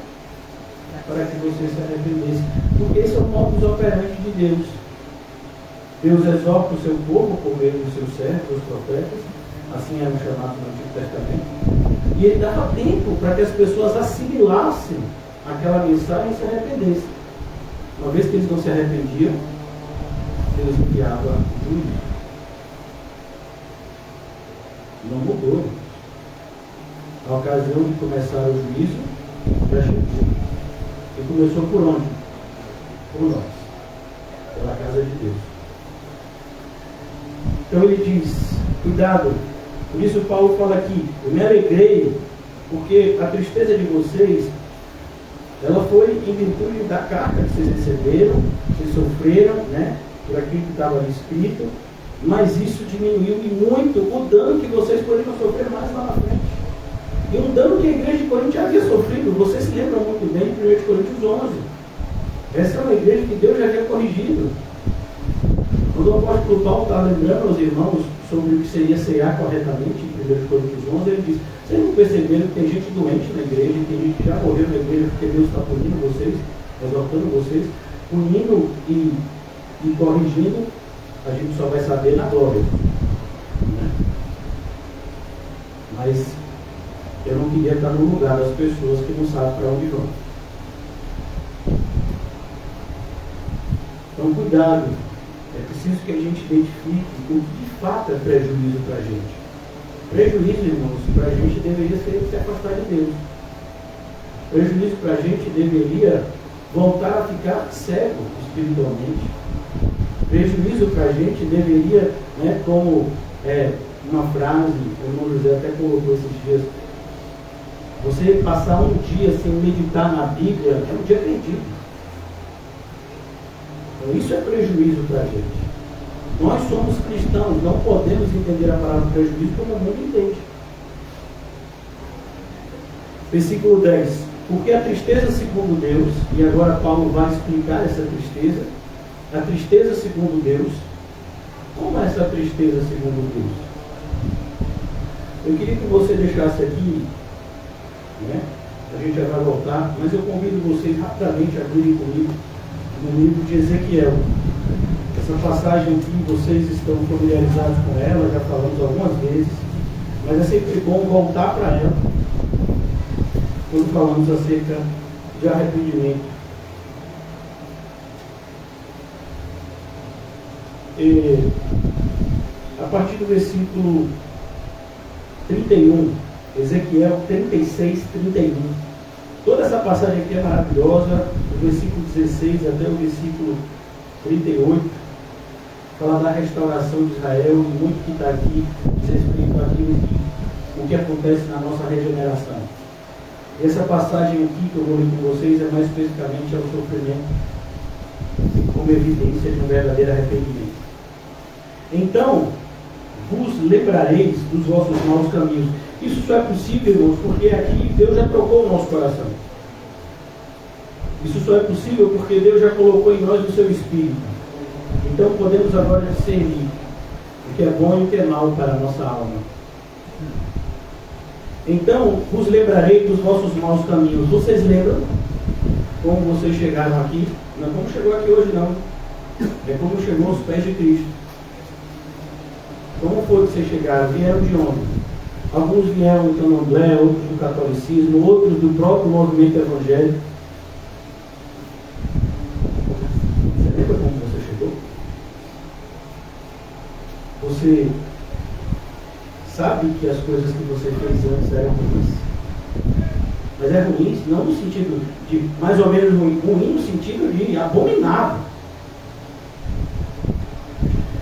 para que você se arrependesse. Porque esse é o modus operandi de Deus. Deus exorta o seu povo por meio dos seus servos, os profetas, assim eram chamados no Antigo Testamento, e ele dava tempo para que as pessoas assimilassem aquela mensagem e se arrependessem. Uma vez que eles não se arrependiam, Deus enviava o juízo. Não mudou. A ocasião de começar o juízo já chegou. E começou por onde? Por nós, pela casa de Deus. Então ele diz, cuidado. Por isso Paulo fala aqui, eu me alegrei, porque a tristeza de vocês, ela foi em virtude da carta que vocês receberam, vocês sofreram, né, por aquilo que estava ali escrito, mas isso diminuiu e muito o dano que vocês poderiam sofrer mais lá na frente. E um dano que a igreja de Corinto já havia sofrido, vocês se lembram muito bem de 1 Coríntios 11. Essa é uma igreja que Deus já havia corrigido. Quando o apóstolo Paulo está lembrando aos irmãos sobre o que seria ceiar corretamente, em 1 Coríntios 11, ele diz, vocês não perceberam que tem gente doente na igreja, tem gente que já morreu na igreja porque Deus está punindo vocês, exortando vocês, punindo e corrigindo, a gente só vai saber na glória. Né? Mas eu não queria estar no lugar das pessoas que não sabem para onde vão. Então cuidado. É preciso que a gente identifique o que de fato é prejuízo para a gente. Prejuízo, irmãos, para a gente deveria ser se afastar de Deus. Prejuízo para a gente deveria voltar a ficar cego espiritualmente. Prejuízo para a gente deveria, né, como uma frase, o irmão José até colocou esses dias, você passar um dia sem meditar na Bíblia é um dia perdido. Então isso é prejuízo para a gente. Nós somos cristãos, não podemos entender a palavra prejuízo como o mundo entende. Versículo 10. Porque a tristeza segundo Deus, e agora Paulo vai explicar essa tristeza, a tristeza segundo Deus. Como é essa tristeza segundo Deus? Eu queria que você deixasse aqui, né? A gente já vai voltar, mas eu convido vocês rapidamente a abrirem comigo no livro de Ezequiel. Essa passagem aqui, vocês estão familiarizados com ela, já falamos algumas vezes, mas é sempre bom voltar para ela quando falamos acerca de arrependimento. E, a partir do versículo 31, Ezequiel 36, 31. Toda essa passagem aqui é maravilhosa, do versículo 16 até o versículo 38, fala da restauração de Israel, e muito que está aqui diz respeito àquilo o que acontece na nossa regeneração. E essa passagem aqui que eu vou ler com vocês é mais especificamente ao sofrimento, como evidência de um verdadeiro arrependimento. Então, vos lembrareis dos vossos maus caminhos. Isso só é possível, irmãos, porque aqui Deus já trocou o nosso coração. Isso só é possível porque Deus já colocou em nós o seu Espírito. Então podemos agora discernir o que é bom e o que é mal para a nossa alma. Então vos lembrarei dos vossos maus caminhos. Vocês lembram como vocês chegaram aqui? Não é como chegou aqui hoje, não. É como chegou aos pés de Cristo. Como foi que vocês chegaram? Vieram de onde? Alguns vieram do candomblé, outros do catolicismo, outros do próprio movimento evangélico. Você sabe que as coisas que você fez antes eram ruins. Mas é ruim não no sentido de mais ou menos ruim, ruim no sentido de abominável.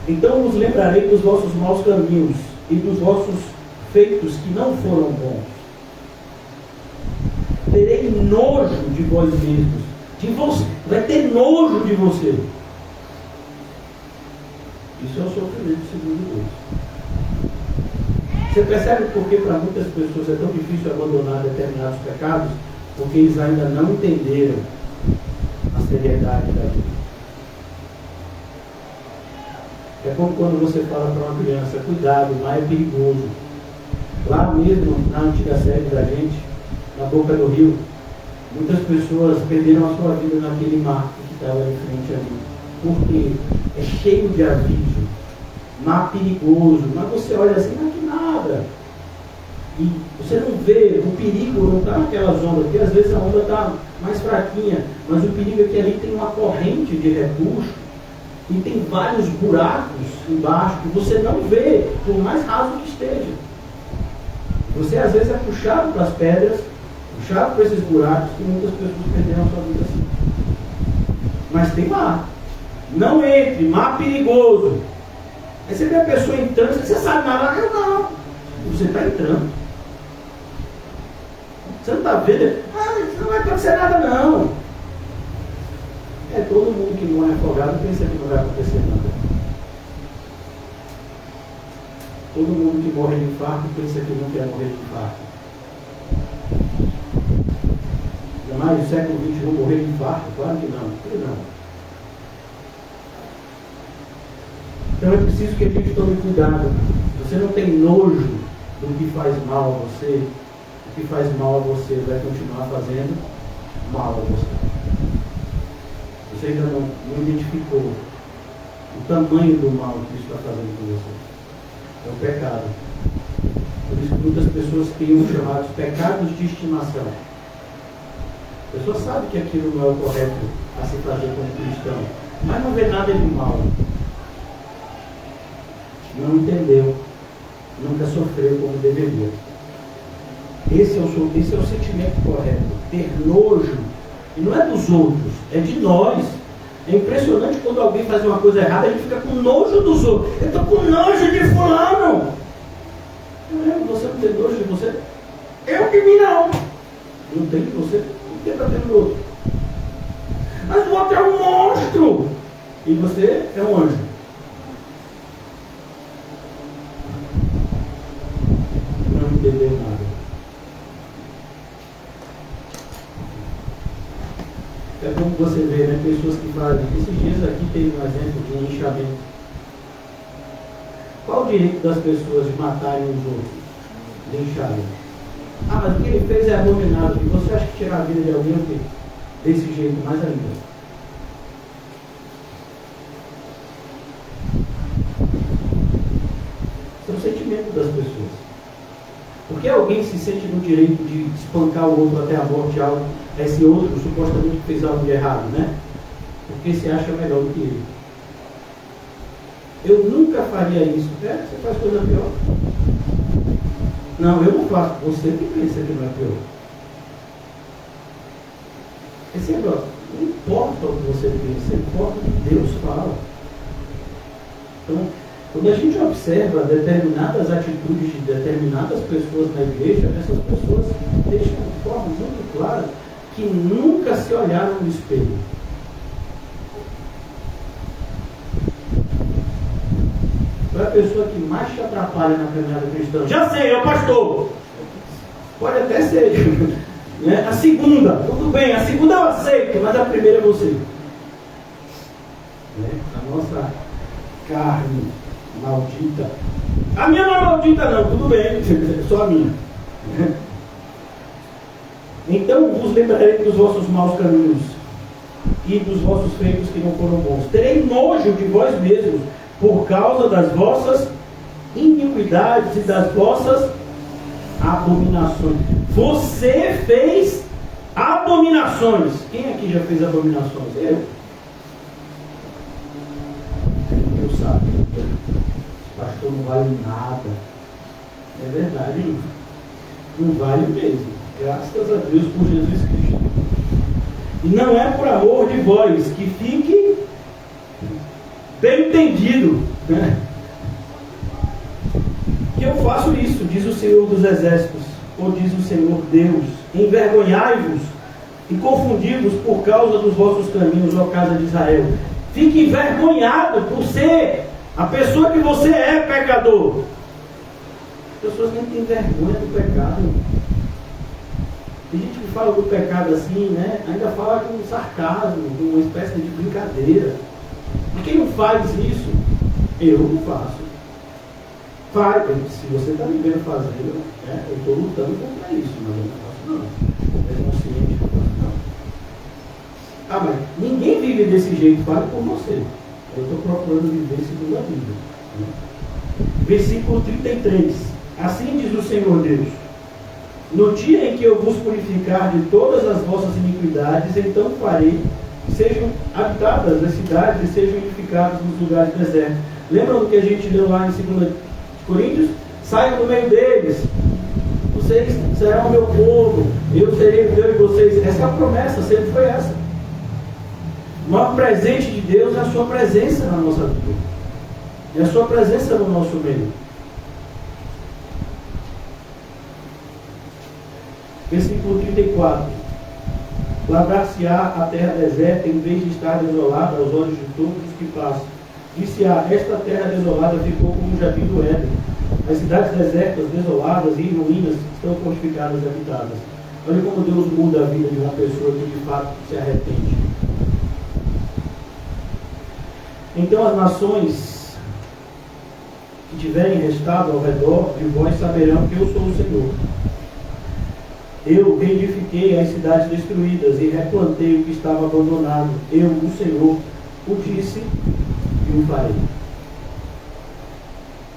Então vos lembrarei dos vossos maus caminhos e dos vossos feitos que não foram bons. Terei nojo de vós mesmos. De você. Vai ter nojo de você. Isso é o sofrimento segundo Deus. Você percebe por que para muitas pessoas é tão difícil abandonar determinados pecados? Porque eles ainda não entenderam a seriedade da vida. É como quando você fala para uma criança, cuidado, o mar é perigoso. Lá mesmo, na antiga sede da gente, na boca do rio, muitas pessoas perderam a sua vida naquele mar que estava em frente ali. Porque é cheio de aviso, mar perigoso, mas você olha assim, não é que nada. E você não vê, o perigo não está naquelas ondas, porque às vezes a onda está mais fraquinha, mas o perigo é que ali tem uma corrente de repuxo e tem vários buracos embaixo que você não vê, por mais raso que esteja. Você às vezes é puxado para as pedras, puxado para esses buracos, que muitas pessoas perderam a sua vida assim. Mas tem mar. Não entre, mar perigoso. Aí você vê a pessoa entrando, você sabe nadar? Eu não. Você está entrando. Você não está vendo? Não vai acontecer nada não. Todo mundo que morre afogado pensa que não vai acontecer nada. Todo mundo que morre de infarto pensa que não quer morrer de infarto. Jamais no século XXI morrer de infarto? Claro que não. Não. Então é preciso que a gente tome cuidado. Você não tem nojo do que faz mal a você. O que faz mal a você vai continuar fazendo mal a você. Você ainda não identificou o tamanho do mal que isso está fazendo com você. É o pecado. Por isso que muitas pessoas têm os chamados pecados de estimação. A pessoa sabe que aquilo não é o correto a se fazer como cristão, mas não vê nada de mal. Não entendeu, nunca sofreu como deveria. Esse é o sentimento correto. Ter nojo, e não é dos outros, é de nós. É impressionante quando alguém faz uma coisa errada, a gente fica com nojo dos outros. Eu estou com nojo de fulano. Você não tem nojo de você? Eu de mim não. Não tem de você? Não tem para ter do outro. Mas o outro é um monstro. E você é um anjo. Não entendeu nada. É como você vê, né? Pessoas que fazem. Esses dias aqui tem um exemplo de um linchamento. Qual o direito das pessoas de matarem os outros? Lincharem. Ah, mas o que ele fez é abominável. E você acha que tirar a vida de alguém é o quê? Desse jeito, mais ainda. Esse é o sentimento das pessoas. Por que alguém se sente no direito de espancar o outro até a morte, esse outro supostamente fez algo de errado, né? Porque se acha melhor do que ele. Eu nunca faria isso. Você faz coisa pior. Não, eu não faço. Você que pensa que não é pior. Esse negócio, não importa o que você pensa, importa o que Deus fala. Então, quando a gente observa determinadas atitudes de determinadas pessoas na igreja, essas pessoas deixam de forma muito clara que nunca se olharam no espelho. Qual é a pessoa que mais te atrapalha na caminhada cristã? Já sei, é o pastor. Pode até ser. Né? A segunda, tudo bem, a segunda eu aceito, mas a primeira é você. Né? A nossa carne maldita. A minha não é maldita não, tudo bem, é só a minha. Então vos lembrarei dos vossos maus caminhos e dos vossos feitos que não foram bons. Terei nojo de vós mesmos por causa das vossas iniquidades e das vossas abominações. Você fez abominações. Quem aqui já fez abominações? Eu sabe. Pastor vale nada. É verdade, hein? Não vale mesmo. Graças a Deus por Jesus Cristo. E não é por amor de vós, que fique bem entendido, né? Que eu faço isso, diz o Senhor dos Exércitos, ou diz o Senhor Deus: envergonhai-vos e confundi-vos por causa dos vossos caminhos, ó casa de Israel. Fique envergonhado por ser a pessoa que você é, pecador. As pessoas nem têm vergonha do pecado. Tem gente que fala do pecado assim, né? Ainda fala com sarcasmo, com uma espécie de brincadeira. Mas quem não faz isso? Eu não faço. Faz, se você está me vendo fazendo, né? Eu estou lutando contra isso, mas eu não faço não. É consciente que eu faço não. Ah, mas ninguém vive desse jeito, fale por você. Eu estou procurando viver segundo a Bíblia. Né? Versículo 33. Assim diz o Senhor Deus: no dia em que eu vos purificar de todas as vossas iniquidades, então farei que sejam habitadas as cidades e sejam edificadas nos lugares desertos. Lembram do que a gente leu lá em 2 Coríntios? Saiam do meio deles, vocês serão o meu povo, eu serei o Deus de vocês. Essa é a promessa, sempre foi essa. O maior presente de Deus é a sua presença na nossa vida, é a sua presença no nosso meio. Versículo 34. Lavrar-se-á a terra deserta, em vez de estar desolada aos olhos de todos os que passam. Disse-á: esta terra desolada ficou como o jardim do Éden. As cidades desertas, desoladas e em ruínas estão fortificadas e habitadas. Olha como Deus muda a vida de uma pessoa que de fato se arrepende. Então as nações que tiverem restado ao redor de vós saberão que eu sou o Senhor. Eu reedifiquei as cidades destruídas e replantei o que estava abandonado. Eu, o Senhor, o disse e o farei.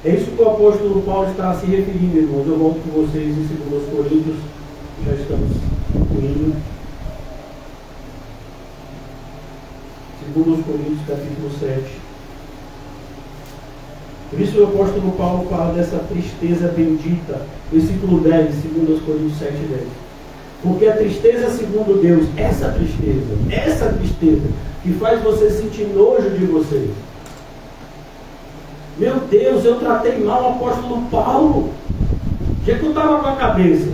É isso que o apóstolo Paulo está se referindo, irmãos. Eu volto com vocês em 2 Coríntios. Já estamos concluindo. 2 Coríntios, capítulo 7. Por isso o apóstolo Paulo fala dessa tristeza bendita. Versículo 10, 2 Coríntios 7, 10. Porque a tristeza segundo Deus, essa tristeza que faz você sentir nojo de você. Meu Deus, eu tratei mal o apóstolo Paulo. Já que eu estava com a cabeça.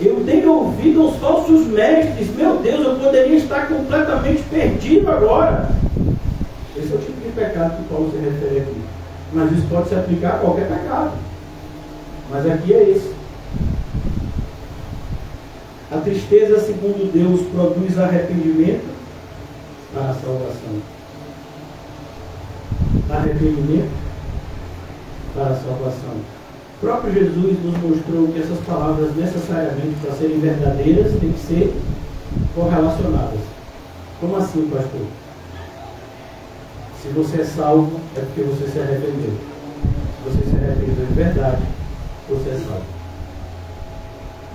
Eu tenho ouvido aos falsos mestres. Meu Deus, eu poderia estar completamente perdido agora. Esse é o tipo de pecado que Paulo se refere aqui. Mas isso pode se aplicar a qualquer pecado. Mas aqui é esse. A tristeza, segundo Deus, produz arrependimento para a salvação. Arrependimento para a salvação. O próprio Jesus nos mostrou que essas palavras, necessariamente, para serem verdadeiras, têm que ser correlacionadas. Como assim, pastor? Se você é salvo, é porque você se arrependeu. Se você se arrependeu de verdade, você é salvo.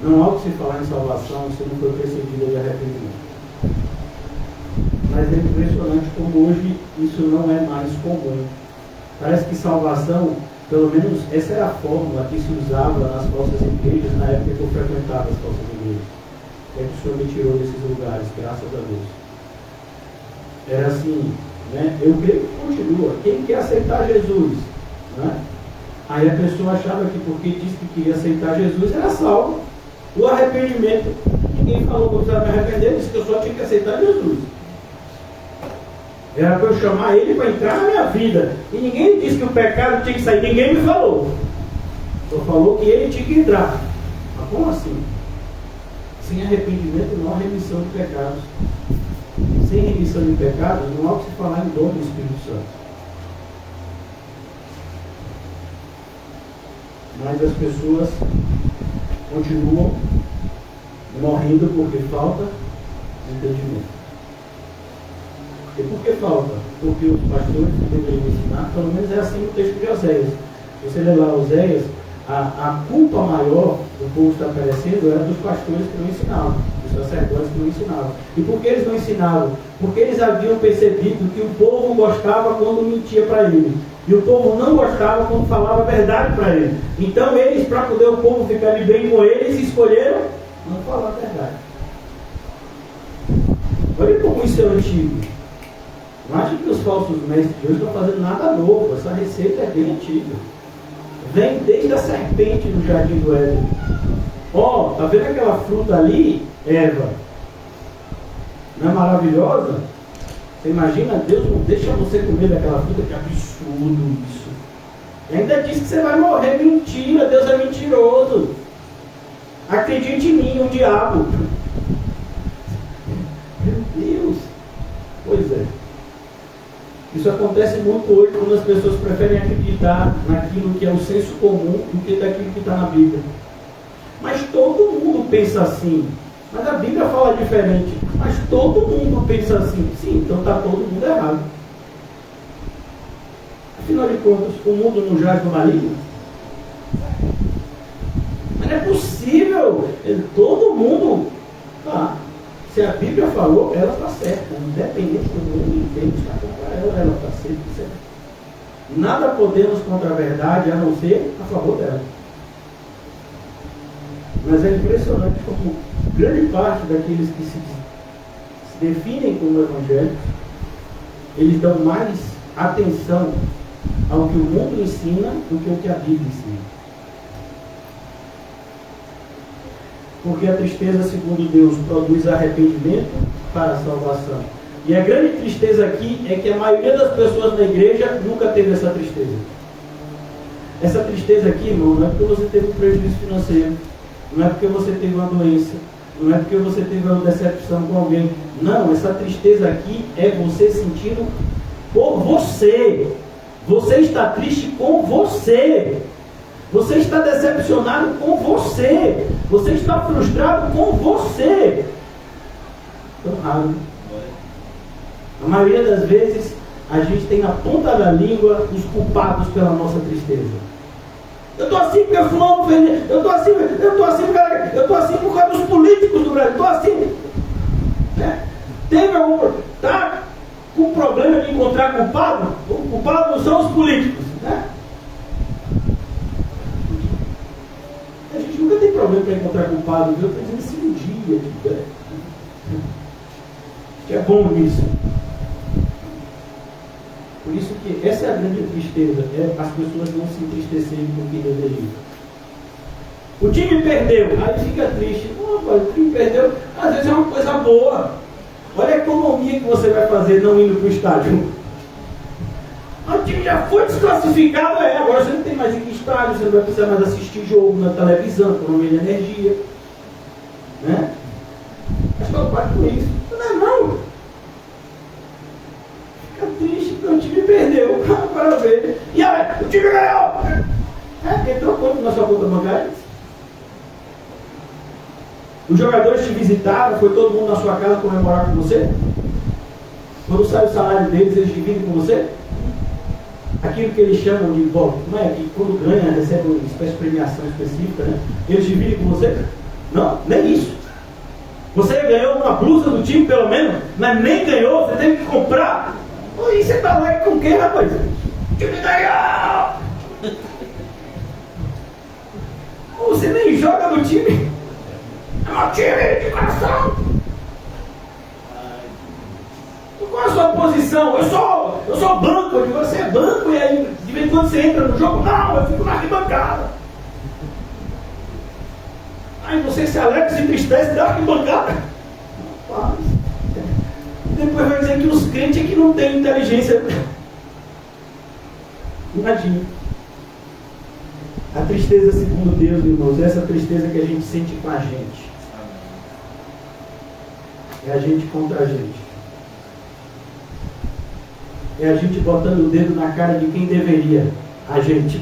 Não há o que se falar em salvação se não for precedida de arrependimento. Mas é impressionante como hoje isso não é mais comum. Parece que salvação, pelo menos essa era a fórmula que se usava nas falsas igrejas na época que eu frequentava as falsas igrejas. É que o Senhor me tirou desses lugares, graças a Deus. Era assim, né? Eu creio que continua. Quem quer aceitar Jesus, né? Aí a pessoa achava que porque disse que queria aceitar Jesus era salvo. O arrependimento, ninguém falou que eu precisava me arrepender, disse que eu só tinha que aceitar Jesus. Era para eu chamar ele para entrar na minha vida. E ninguém disse que o pecado tinha que sair, ninguém me falou. Só falou que ele tinha que entrar. Mas como assim? Sem arrependimento não há remissão de pecados. Sem remissão de pecados não há o que se falar em dom do Espírito Santo. Mas as pessoas continuam morrendo porque falta entendimento. E por que falta? Porque os pastores deveriam ensinar, pelo menos é assim no texto de Oséias. Você lê lá Oséias, a culpa maior do povo estar perecendo era dos pastores que não ensinavam, dos sacerdotes que não ensinavam. E por que eles não ensinavam? Porque eles haviam percebido que o povo gostava quando mentia para ele. E o povo não gostava quando falava a verdade para eles. Então eles, para poder o povo ficar de bem com eles, escolheram não falar a verdade. Olha como isso é antigo. Não acha que os falsos mestres de hoje estão fazendo nada novo. Essa receita é bem antiga. Vem desde a serpente no jardim do Éden. Ó, tá vendo aquela fruta ali, Eva? Não é maravilhosa? Você imagina, Deus não deixa você comer daquela fruta, que absurdo isso. E ainda diz que você vai morrer. Mentira, Deus é mentiroso. Acredite em mim, o diabo. Meu Deus. Pois é. Isso acontece muito hoje quando as pessoas preferem acreditar naquilo que é o senso comum do que daquilo que está na Bíblia. Mas todo mundo pensa assim. Mas a Bíblia fala diferente. Mas todo mundo pensa assim. Sim, então está todo mundo errado. Afinal de contas, o mundo não jaz no maligno? Mas não é possível. Todo mundo... Tá. Se a Bíblia falou, ela está certa. Independente do mundo inteiro está contra ela está sempre certa. Nada podemos contra a verdade, a não ser a favor dela. Mas é impressionante como grande parte daqueles que se definem como evangélicos, eles dão mais atenção ao que o mundo ensina do que o que a Bíblia ensina. Porque a tristeza, segundo Deus, produz arrependimento para a salvação. E a grande tristeza aqui é que a maioria das pessoas na igreja nunca teve essa tristeza. Essa tristeza aqui, irmão, não é porque você teve um prejuízo financeiro, não é porque você teve uma doença, não é porque você teve uma decepção com alguém. Não, essa tristeza aqui é você sentindo por você. Você está triste com você. Você está decepcionado com você. Você está frustrado com você. Tão raro. A maioria das vezes, a gente tem na ponta da língua os culpados pela nossa tristeza. Eu estou assim porque fulano fez. Eu estou assim por causa dos políticos do Brasil. Estou assim. Teve algum. Tá com problema de encontrar culpado? O culpado não são os políticos. Né? A gente nunca tem problema para encontrar culpado, viu? Estou dizendo assim um dia. Que é bom isso. Por isso que essa é a grande tristeza, é as pessoas não se entristecerem com o que deveriam. O time perdeu, aí fica triste. O time perdeu, às vezes é uma coisa boa. Olha a economia que você vai fazer não indo para o estádio. O time já foi desclassificado, agora você não tem mais ir para o estádio, você não vai precisar mais assistir jogo na televisão, economia de energia. Né? Mas qual parte com isso? Não. Fica triste porque o time perdeu. Para ver. E aí, o time ganhou! Quem trocou na sua conta bancária? Os jogadores te visitaram, foi todo mundo na sua casa comemorar com você? Quando sai o salário deles, eles dividem com você? Aquilo que eles chamam de, não é que quando ganha, recebe uma espécie de premiação específica, né? Eles dividem com você? Não, nem isso. Você ganhou uma blusa do time, pelo menos, mas nem ganhou, você teve que comprar. E você tá lá com quem, rapaz? O time ganhou! Você nem joga no time. É meu time de coração. Qual é a sua posição? Eu sou banco, eu digo, você é banco, e aí de vez em quando você entra no jogo, não, eu fico na arquibancada. Aí você se alegra, se entristece, dá arquibancada. Depois vai dizer que os crentes é que não têm inteligência. Imagina. A tristeza segundo Deus, irmãos, é essa tristeza que a gente sente com a gente. É a gente contra a gente. É a gente botando o dedo na cara de quem deveria. A gente.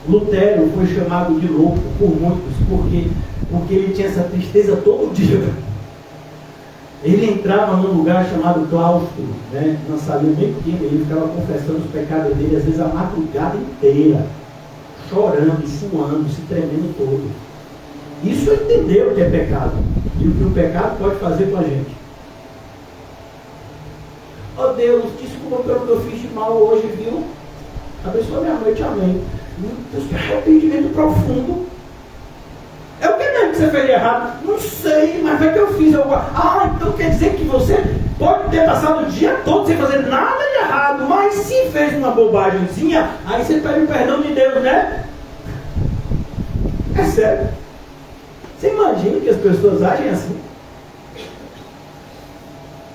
Lutero foi chamado de louco por muitos, porque ele tinha essa tristeza todo dia. Ele entrava num lugar chamado claustro, né, numa salinha bem pequena, ele ficava confessando os pecados dele, às vezes a madrugada inteira, chorando, suando, se tremendo todo. Isso é entender o que é pecado e o que o pecado pode fazer com a gente. ó Deus, desculpa pelo que eu fiz de mal hoje, viu? Abençoa minha noite, amém. Deus, que arrependimento profundo. É o que mesmo que você fez de errado? Não sei, mas vai que eu fiz algo. Então quer dizer que você pode ter passado o dia todo sem fazer nada de errado, mas se fez uma bobagemzinha, aí você pede o perdão de Deus, né? É sério. Você imagina que as pessoas agem assim?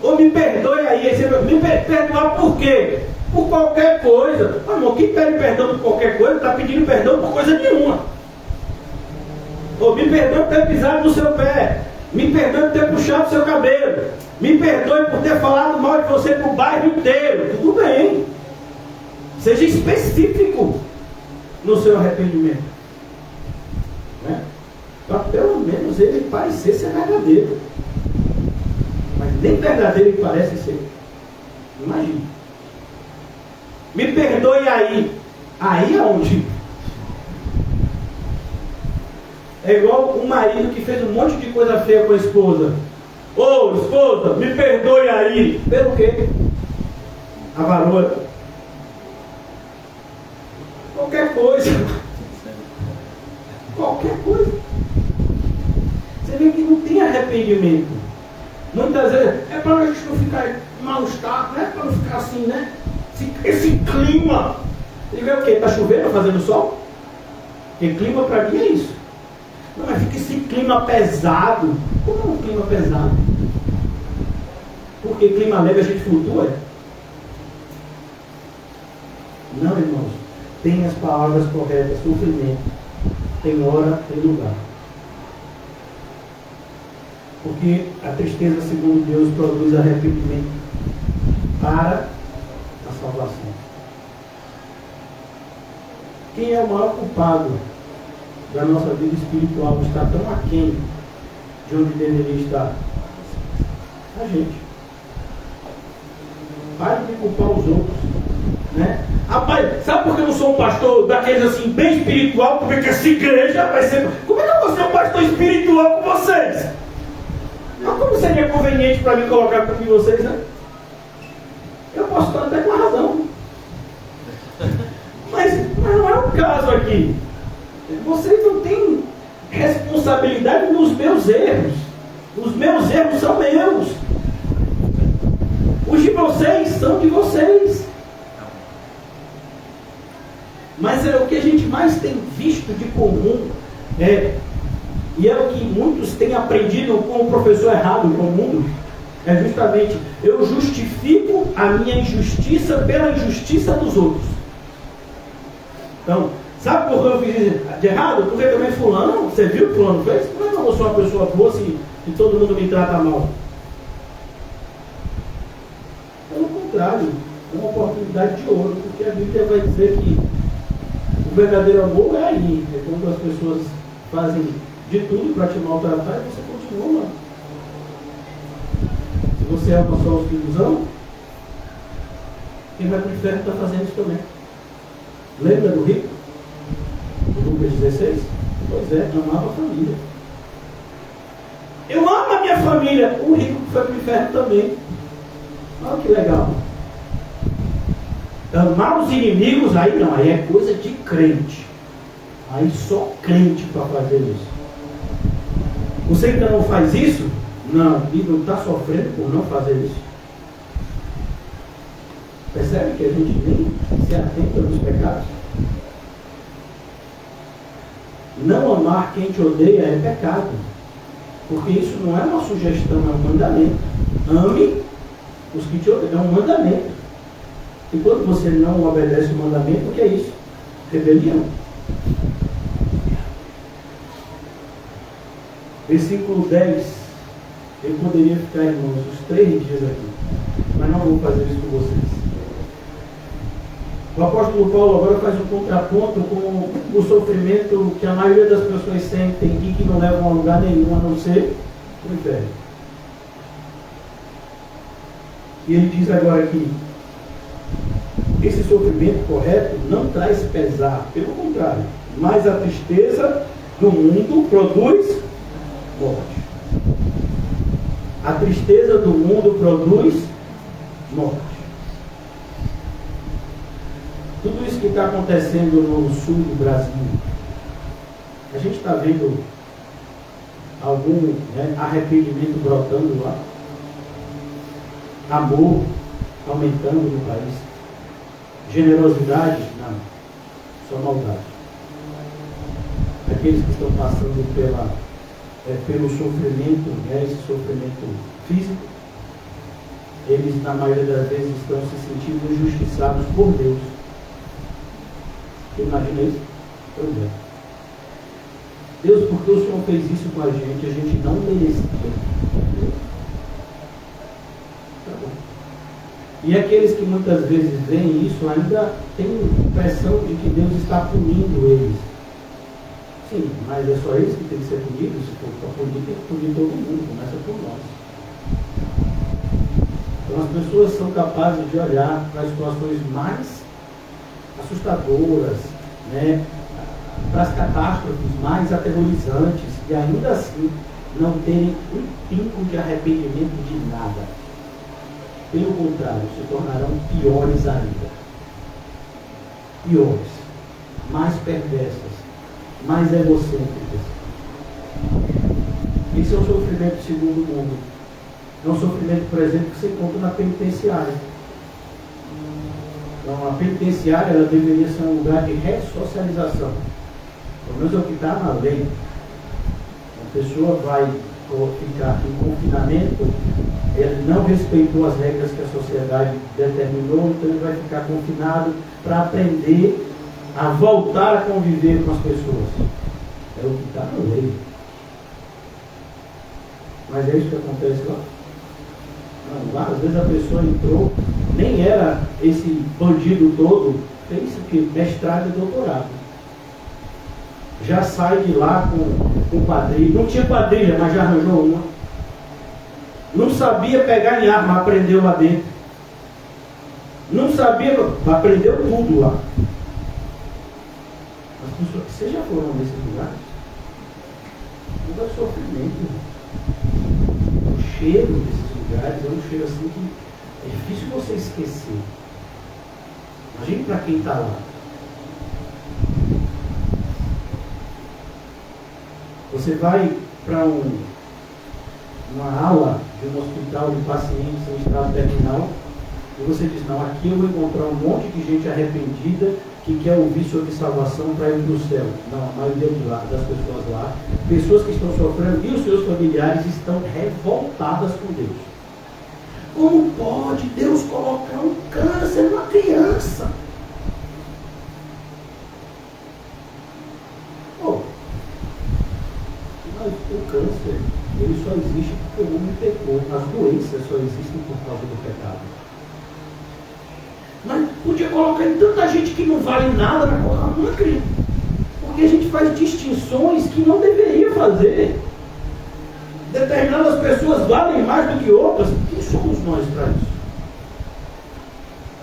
Ou me perdoe aí, você me perdoar por quê? Por qualquer coisa. Irmão, quem pede perdão por qualquer coisa está pedindo perdão por coisa nenhuma. Ou me perdoe por ter pisado no seu pé. Me perdoe por ter puxado o seu cabelo. Me perdoe por ter falado mal de você para o bairro inteiro. Tudo bem. Seja específico no seu arrependimento. Né? Para pelo menos ele parecer ser verdadeiro. Mas nem verdadeiro ele parece ser. Imagina. Me perdoe aí. Aí aonde? É igual um marido que fez um monte de coisa feia com a esposa. Ô, esposa, me perdoe aí. Pelo quê? A varona. Qualquer coisa. Qualquer coisa. Você vê que não tem arrependimento. Muitas vezes é para a gente não ficar mal-estar, né? Para não ficar assim, né? Esse clima. Ele vê o quê? Está chovendo, fazendo sol? Porque clima para mim é isso. Não, mas fica esse clima pesado. Como é um clima pesado? Porque clima leve a gente flutua? Não, irmãos. Tem as palavras corretas, sofrimento. Tem hora, tem lugar. Porque a tristeza, segundo Deus, produz arrependimento para a salvação. Quem é o maior culpado da nossa vida espiritual está tão aquém de onde deveria estar? A gente. Pare de culpar os outros, né? Rapaz, sabe por que eu não sou um pastor daqueles assim, bem espiritual? Porque essa igreja vai ser... Como é que eu vou ser um pastor espiritual com vocês? Mas como seria conveniente para mim colocar com vocês, né? Eu posso estar até com a razão. Mas não é o caso aqui. Vocês não têm responsabilidade nos meus erros. Os meus erros são meus. Os de vocês são de vocês. Mas é o que a gente mais tem visto de comum. E é o que muitos têm aprendido com o professor errado no mundo. É justamente, eu justifico a minha injustiça pela injustiça dos outros. Então, sabe por que eu fiz de errado? Porque também fulano, você viu o que fulano fez? Não é que eu sou uma pessoa boa se todo mundo me trata mal. Pelo contrário, é uma oportunidade de ouro, porque a Bíblia vai dizer que o verdadeiro amor é aí, é quando as pessoas fazem de tudo para te maltratar e você continua lá. Se você ama só os que nos amam, quem vai para o inferno está fazendo isso também. Lembra do rico? Lucas 16? Pois é, amava a família. Eu amo a minha família. O rico que foi para o inferno também. Olha que legal. Amar os inimigos, aí não, aí é coisa de crente. Aí só crente para fazer isso. Você ainda não faz isso? Não, e não está sofrendo por não fazer isso. Percebe que a gente nem se atenta nos pecados? Não amar quem te odeia é pecado. Porque isso não é uma sugestão, é um mandamento. Ame os que te odeiam, é um mandamento. E quando você não obedece o mandamento, o que é isso? Rebelião. Versículo 10. Eu poderia ficar, irmãos, os 3 dias aqui. Mas não vou fazer isso com vocês. O apóstolo Paulo agora faz um contraponto com o sofrimento que a maioria das pessoas sentem e que não levam a lugar nenhum, a não ser o inferno. E ele diz agora que esse sofrimento correto não traz pesar, pelo contrário, mas a tristeza do mundo produz morte. A tristeza do mundo produz morte. Tudo isso que está acontecendo no sul do Brasil, a gente está vendo algum arrependimento brotando lá, amor aumentando no país, generosidade, não, só maldade. Aqueles que estão passando pelo sofrimento, esse sofrimento físico, eles na maioria das vezes estão se sentindo injustiçados por Deus. Imagina isso? Pois é. Deus, porque o Senhor fez isso com a gente não merecia. Tá bom. E aqueles que muitas vezes veem isso ainda têm a impressão de que Deus está punindo eles. Sim, mas é só eles que tem que ser punidos. Se for para punir, tem que punir todo mundo, começa por nós. Então as pessoas são capazes de olhar para as situações mais assustadoras, para as catástrofes mais aterrorizantes e ainda assim não terem um pingo de arrependimento de nada. Pelo contrário, se tornarão piores ainda. Piores, mais perversas, mais egocêntricas. Esse é o sofrimento segundo o mundo. É um sofrimento, por exemplo, que você encontra na penitenciária. Então, a penitenciária ela deveria ser um lugar de ressocialização. Pelo menos é o que está na lei. A pessoa vai ficar em confinamento, ele não respeitou as regras que a sociedade determinou, então ele vai ficar confinado para aprender a voltar a conviver com as pessoas. É o que está na lei. Mas é isso que acontece lá? Não, lá às vezes a pessoa entrou, nem era esse bandido todo, fez o que? Mestrado e doutorado. Já sai de lá com quadrilha. Não tinha quadrilha, mas já arranjou uma. Não sabia pegar em arma, aprendeu lá dentro. Não sabia, aprendeu tudo lá. As pessoas, vocês já foram nesses lugares? Não é sofrimento. O cheiro desses lugares é um cheiro assim que é difícil você esquecer. Imagine para quem está lá. Você vai para uma ala de um hospital de pacientes em estado terminal e você diz, não, aqui eu vou encontrar um monte de gente arrependida que quer ouvir sobre salvação para ir para o céu. Não, a maioria das pessoas lá, pessoas que estão sofrendo e os seus familiares estão revoltadas com Deus. Como pode Deus colocar um câncer numa criança? Mas o câncer, ele só existe porque o homem pecou. As doenças só existem por causa do pecado. Mas podia colocar em tanta gente que não vale nada para colocar uma criança. Porque a gente faz distinções que não deveria fazer. Determinadas pessoas valem mais do que outras. Quem somos nós para isso?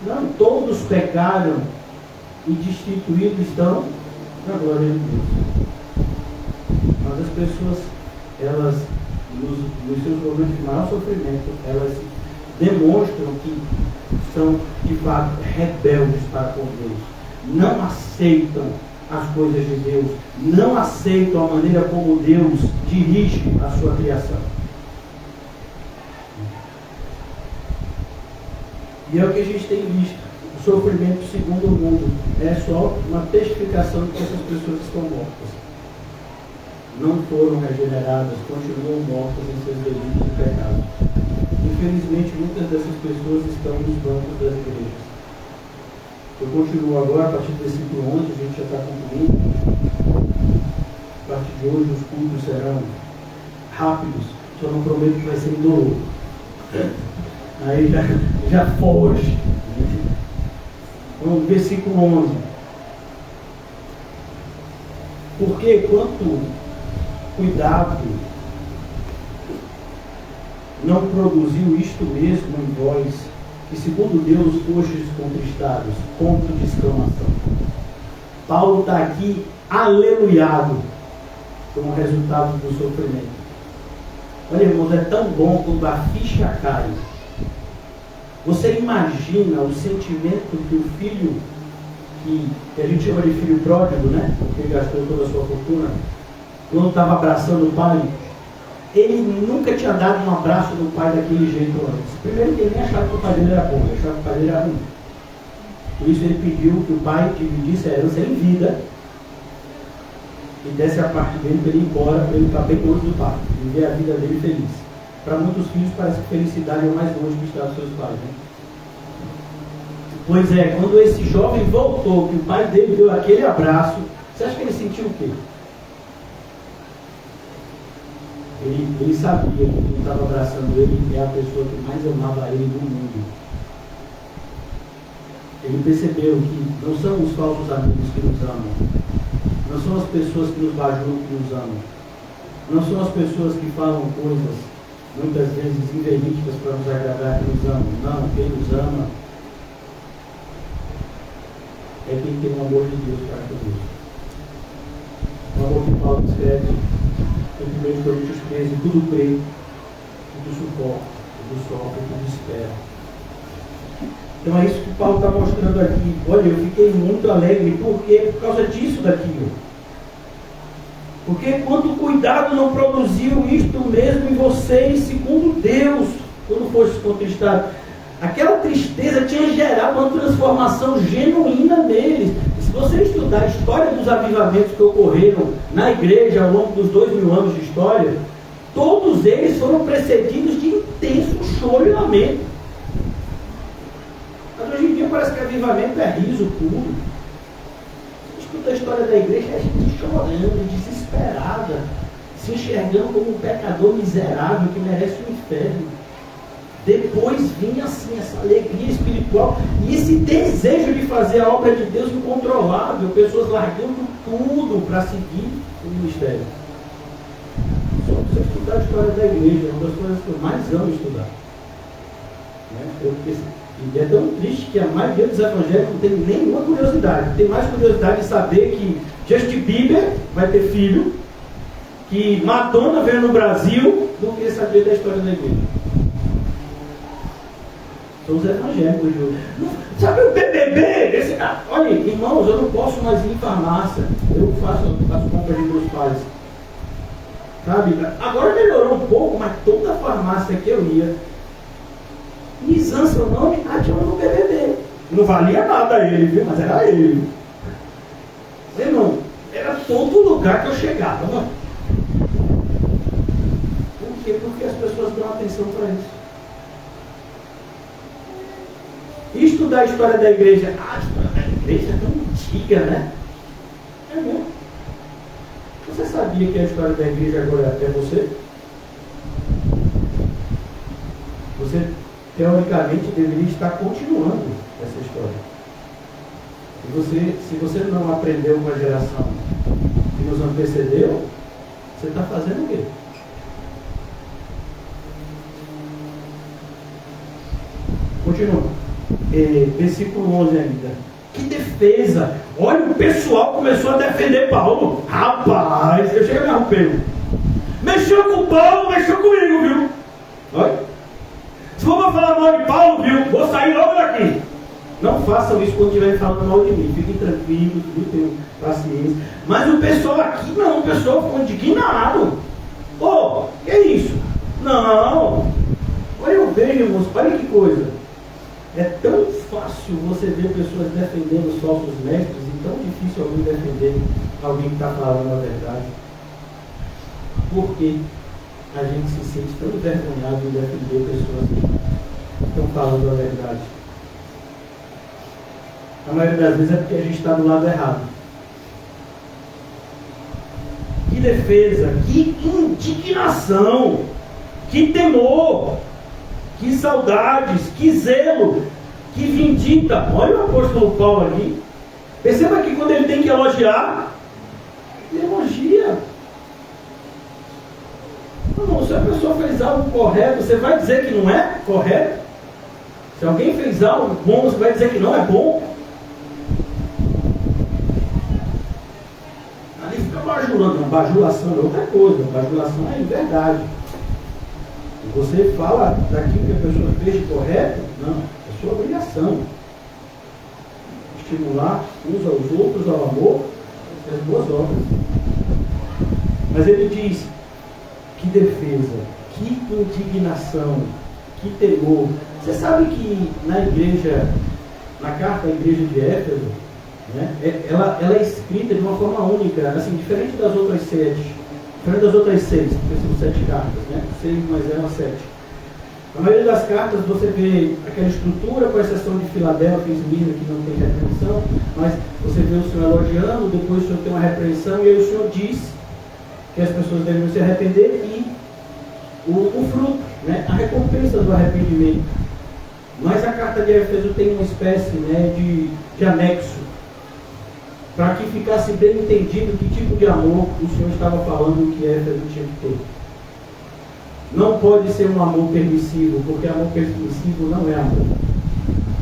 Não, todos pecaram e destituídos estão na glória de Deus. Mas as pessoas, elas, nos seus momentos de maior sofrimento, elas demonstram que são, de fato, rebeldes para com Deus. Não aceitam as coisas de Deus. Não aceitam a maneira como Deus dirige a sua criação. E é o que a gente tem visto. O sofrimento segundo o mundo é só uma testificação de que essas pessoas estão mortas. Não foram regeneradas, continuam mortas em seus delitos e pecados. Infelizmente, muitas dessas pessoas estão nos bancos das igrejas. Eu continuo agora, a partir do versículo 11, a gente já está concluindo. A partir de hoje, os cultos serão rápidos, só não prometo que vai ser indolor. Aí já foge. Vamos, versículo 11. Porque quanto cuidado não produziu isto mesmo em vós, que segundo Deus fostes contristados, ponto de exclamação. Paulo está aqui aleluiado como resultado do sofrimento. Olha, irmãos, é tão bom quando a ficha cai Você imagina o sentimento que o filho, que a gente chama de filho pródigo, né? Porque gastou toda a sua fortuna, quando estava abraçando o pai, ele nunca tinha dado um abraço do pai daquele jeito antes. Primeiro que ele nem achava que o pai dele era bom, ele achava que o pai dele era ruim. Por isso ele pediu que o pai dividisse a herança em vida e desse a parte dele para ele ir embora, para ele ficar bem longe do pai, viver a vida dele feliz. Para muitos filhos parece que felicidade é o mais longe que está dos seus pais, né? Pois é, quando esse jovem voltou, que o pai dele deu aquele abraço, você acha que ele sentiu o quê? Ele sabia que quem estava abraçando ele é a pessoa que mais amava ele no mundo. Ele percebeu que não são os falsos amigos que nos amam, não são as pessoas que nos bajulam que nos amam, não são as pessoas que falam coisas muitas vezes inverídicas para nos agradar que nos amam. Não, quem nos ama é quem tem o amor de Deus para conosco. O amor que Paulo escreve em 1 Coríntios 13, tudo crê, tudo suporta, tudo sofre, tudo espera. Então é isso que Paulo está mostrando aqui. Olha, eu fiquei muito alegre, por causa disso daqui. Porque quanto cuidado não produziu isto mesmo em vocês, segundo Deus, quando foste contristado. Aquela tristeza tinha gerado uma transformação genuína neles. E se você estudar a história dos avivamentos que ocorreram na igreja ao longo dos 2000 anos de história, todos eles foram precedidos de intenso choro e lamento. Mas hoje em dia parece que avivamento é riso puro. Escuta a história da igreja, é gente chorando, desesperada, se enxergando como um pecador miserável que merece o inferno. Depois vinha assim essa alegria espiritual e esse desejo de fazer a obra de Deus incontrolável, pessoas largando tudo para seguir o ministério. Só para você estudar a história da igreja, é uma das coisas que eu mais amo estudar. E é tão triste que a maioria dos evangélicos não tem nenhuma curiosidade. Tem mais curiosidade de saber que Justin Bieber vai ter filho, que Madonna veio no Brasil, do que saber da história da igreja. São os evangélicos de hoje. Sabe o BBB? Olha, irmãos, eu não posso mais ir em farmácia. Eu faço compras de meus pais. Sabe? Agora melhorou um pouco, mas toda farmácia que eu ia, Nizam, seu nome, tinha um no BBB. Não valia nada ele, viu? Mas era ele. Irmão, era todo lugar que eu chegava. Mano. Por quê? Porque as pessoas dão atenção para isso. E estudar a história da igreja. A história da igreja é tão antiga, né? É mesmo. Você sabia que a história da igreja agora é até você? Você, teoricamente, deveria estar continuando essa história. E se você não aprendeu com a geração que nos antecedeu, você está fazendo o quê? Continua. Versículo 11 ainda. Que defesa! Olha, o pessoal começou a defender Paulo. Rapaz, eu cheguei a me arrepender. Mexeu com Paulo, mexeu comigo, viu? Olha. Se for para falar mal de Paulo, viu? Vou sair logo daqui. Não façam isso quando estiverem falando mal de mim. Fiquem tranquilos, viu? Tenham paciência. Mas o pessoal aqui não, o pessoal ficou indignado. Que é isso? Não. Olha, eu vejo, irmãos, olha que coisa. É tão fácil você ver pessoas defendendo os falsos mestres e tão difícil alguém defender alguém que está falando a verdade. Porque a gente se sente tão envergonhado de defender pessoas que estão falando a verdade. A maioria das vezes é porque a gente está do lado errado. Que defesa, que indignação, que temor, que saudades, que zelo, que vindita. Olha o apóstolo Paulo ali. Perceba que quando ele tem que elogiar, ele elogia. Não, se a pessoa fez algo correto, você vai dizer que não é correto? Se alguém fez algo bom, você vai dizer que não é bom? Ali fica bajulando. Não, bajulação é outra coisa. Bajulação é verdade. Você fala daquilo que a pessoa fez de correto? Não, é sua obrigação. Estimular uns aos outros ao amor e às boas obras. Mas ele diz, que defesa, que indignação, que temor. Você sabe que na igreja, na carta à igreja de Éfeso, né, ela é escrita de uma forma única, assim, diferente das outras 7, diferente das outras 6, porque são 7 cartas, né? 6 mais eram 7. Na maioria das cartas você vê aquela estrutura, com exceção de Filadélfia e Esmirna, que não tem repreensão, mas você vê o Senhor elogiando, depois o Senhor tem uma repreensão, e aí o Senhor diz que as pessoas devem se arrepender e o fruto, né, a recompensa do arrependimento. Mas a carta de Éfeso tem uma espécie, né, de anexo, para que ficasse bem entendido que tipo de amor o Senhor estava falando que Éfeso tinha que ter. Não pode ser um amor permissivo, porque amor permissivo não é amor.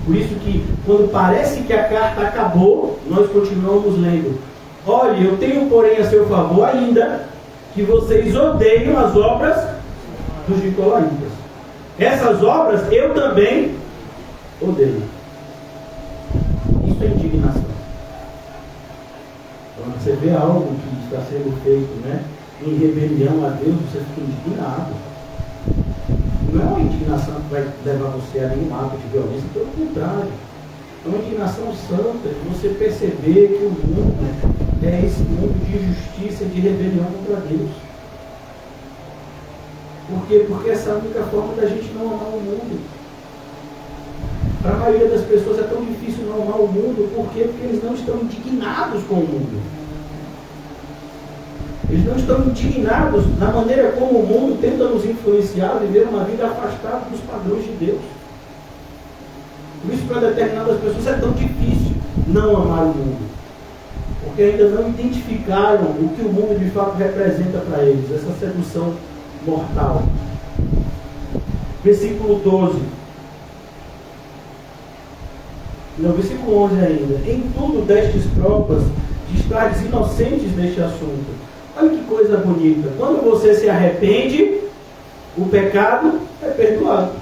Por isso que, quando parece que a carta acabou, nós continuamos lendo. Olha, eu tenho, porém, a seu favor ainda que vocês odeiam as obras dos nicolaítas. Essas obras eu também odeio. Isso é indignação. Quando você vê algo que está sendo feito, né, em rebelião a Deus, você fica indignado. Não é uma indignação que vai levar você a nenhum ato de violência, pelo contrário. É uma indignação santa de você perceber que o mundo é esse mundo de injustiça e de rebelião contra Deus. Por quê? Porque essa é a única forma da gente não amar o mundo. Para a maioria das pessoas é tão difícil não amar o mundo. Por quê? Porque eles não estão indignados com o mundo. Eles não estão indignados na maneira como o mundo tenta nos influenciar a viver uma vida afastada dos padrões de Deus. Por isso, para determinadas pessoas é tão difícil não amar o mundo. Porque ainda não identificaram o que o mundo de fato representa para eles, essa sedução mortal. Versículo 12. No versículo 11 ainda. Em tudo destes provas de estares inocentes neste assunto. Olha que coisa bonita. Quando você se arrepende, o pecado é perdoado.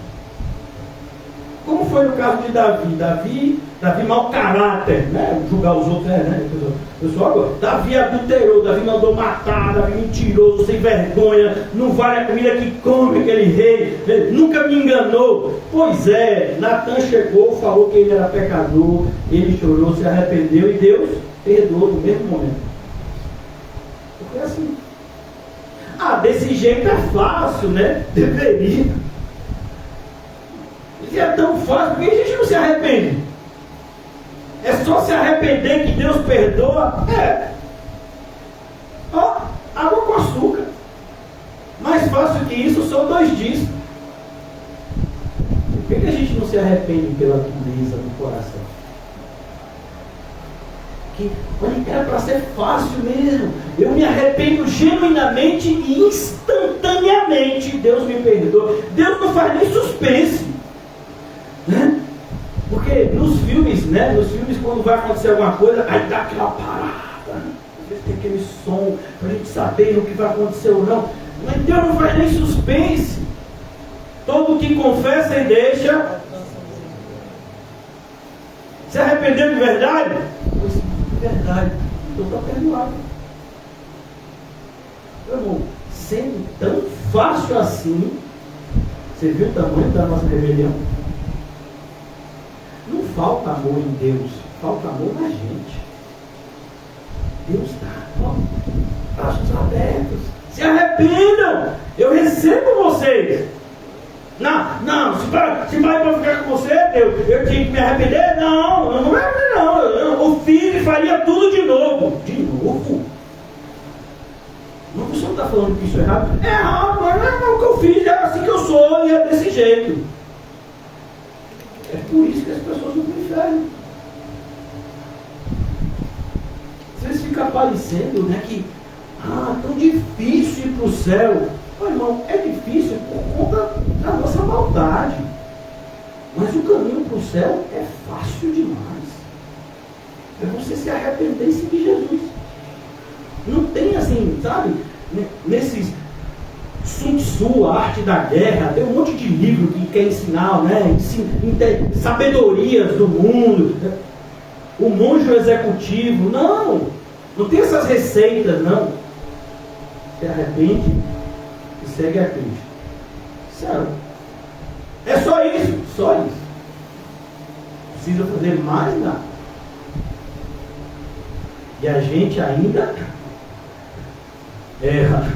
Como foi no caso de Davi? Davi mau caráter, né? Julgar os outros, né? Pessoal, agora, Davi adulterou, Davi mandou matar, Davi mentiroso, sem vergonha, não vale a comida que come aquele rei, ele nunca me enganou. Pois é, Natan chegou, falou que ele era pecador, ele chorou, se arrependeu e Deus perdoou no mesmo momento. Porque assim, desse jeito é fácil, né? Deveria. E é tão fácil, porque a gente não se arrepende. É só se arrepender que Deus perdoa. Água com açúcar. Mais fácil que isso, são 2 dias. Por que a gente não se arrepende pela dureza do coração? Olha, era para ser fácil mesmo. Eu me arrependo genuinamente e instantaneamente. Deus me perdoa. Deus não faz nem suspense, né? Porque nos filmes, quando vai acontecer alguma coisa, aí dá aquela parada, né? Às vezes tem aquele som para a gente saber o que vai acontecer ou não. Mas Deus não faz nem suspense. Todo que confessa e deixa se arrependeu de verdade? Pois de verdade, então está perdoado. Meu irmão, sendo tão fácil assim, você viu o tamanho da nossa rebelião? Não falta amor em Deus, falta amor na gente. Deus está, braços abertos. Se arrependam, eu recebo vocês. Não, se vai para ficar com você, eu tinha que me arrepender? Não é não. O filho faria tudo de novo. De novo? Mas você não está falando que isso é errado? É errado, mas não é o que eu fiz, é assim que eu sou e é desse jeito. É por isso que as pessoas vão para o inferno. Às vezes fica parecendo, né, que tão difícil ir para o céu. Mas, irmão, é difícil por conta da nossa maldade. Mas o caminho para o céu é fácil demais. É você se arrepender e seguir Jesus. Não tem assim, sabe? Nesses
Sun Tzu, a arte da guerra, tem um monte de livro que quer ensinar, né? Sabedorias do mundo, né? O monge executivo. Não tem essas receitas, não. Se arrepende e segue a Cristo. Sério. É só isso. Só isso. Não precisa fazer mais nada. E a gente ainda erra.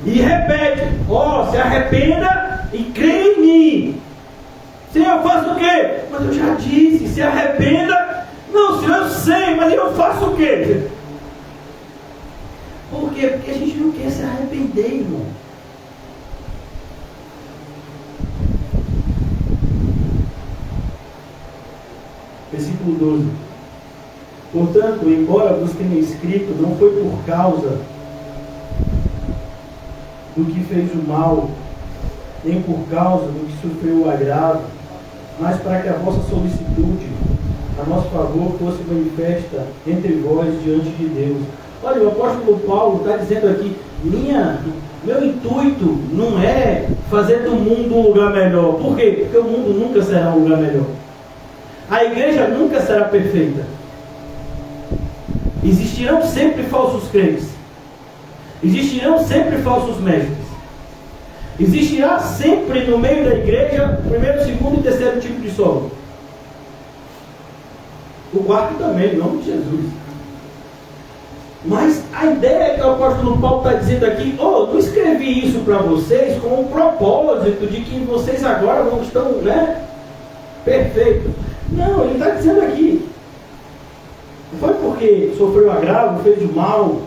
E repete: se arrependa e crê em mim. Senhor, eu faço o quê? Mas eu já disse, se arrependa. Não, Senhor, eu sei, mas eu faço o quê? Por quê? Porque a gente não quer se arrepender, irmão. Versículo 12. Portanto, embora vos tenha escrito, não foi por causa do que fez o mal, nem por causa do que sofreu o agravo, mas para que a vossa solicitude a nosso favor fosse manifesta entre vós diante de Deus. Olha, o apóstolo Paulo está dizendo aqui: meu intuito não é fazer do mundo um lugar melhor. Por quê? Porque o mundo nunca será um lugar melhor. A igreja nunca será perfeita. Existirão sempre falsos crentes. Existirão sempre falsos mestres. Existirá sempre no meio da igreja primeiro, segundo e terceiro tipo de solo. O quarto também, em nome de Jesus. Mas a ideia que o apóstolo Paulo está dizendo aqui: não escrevi isso para vocês com o propósito de que vocês agora não estão, perfeitos. Não, ele está dizendo aqui: não foi porque sofreu agravo, fez o mal.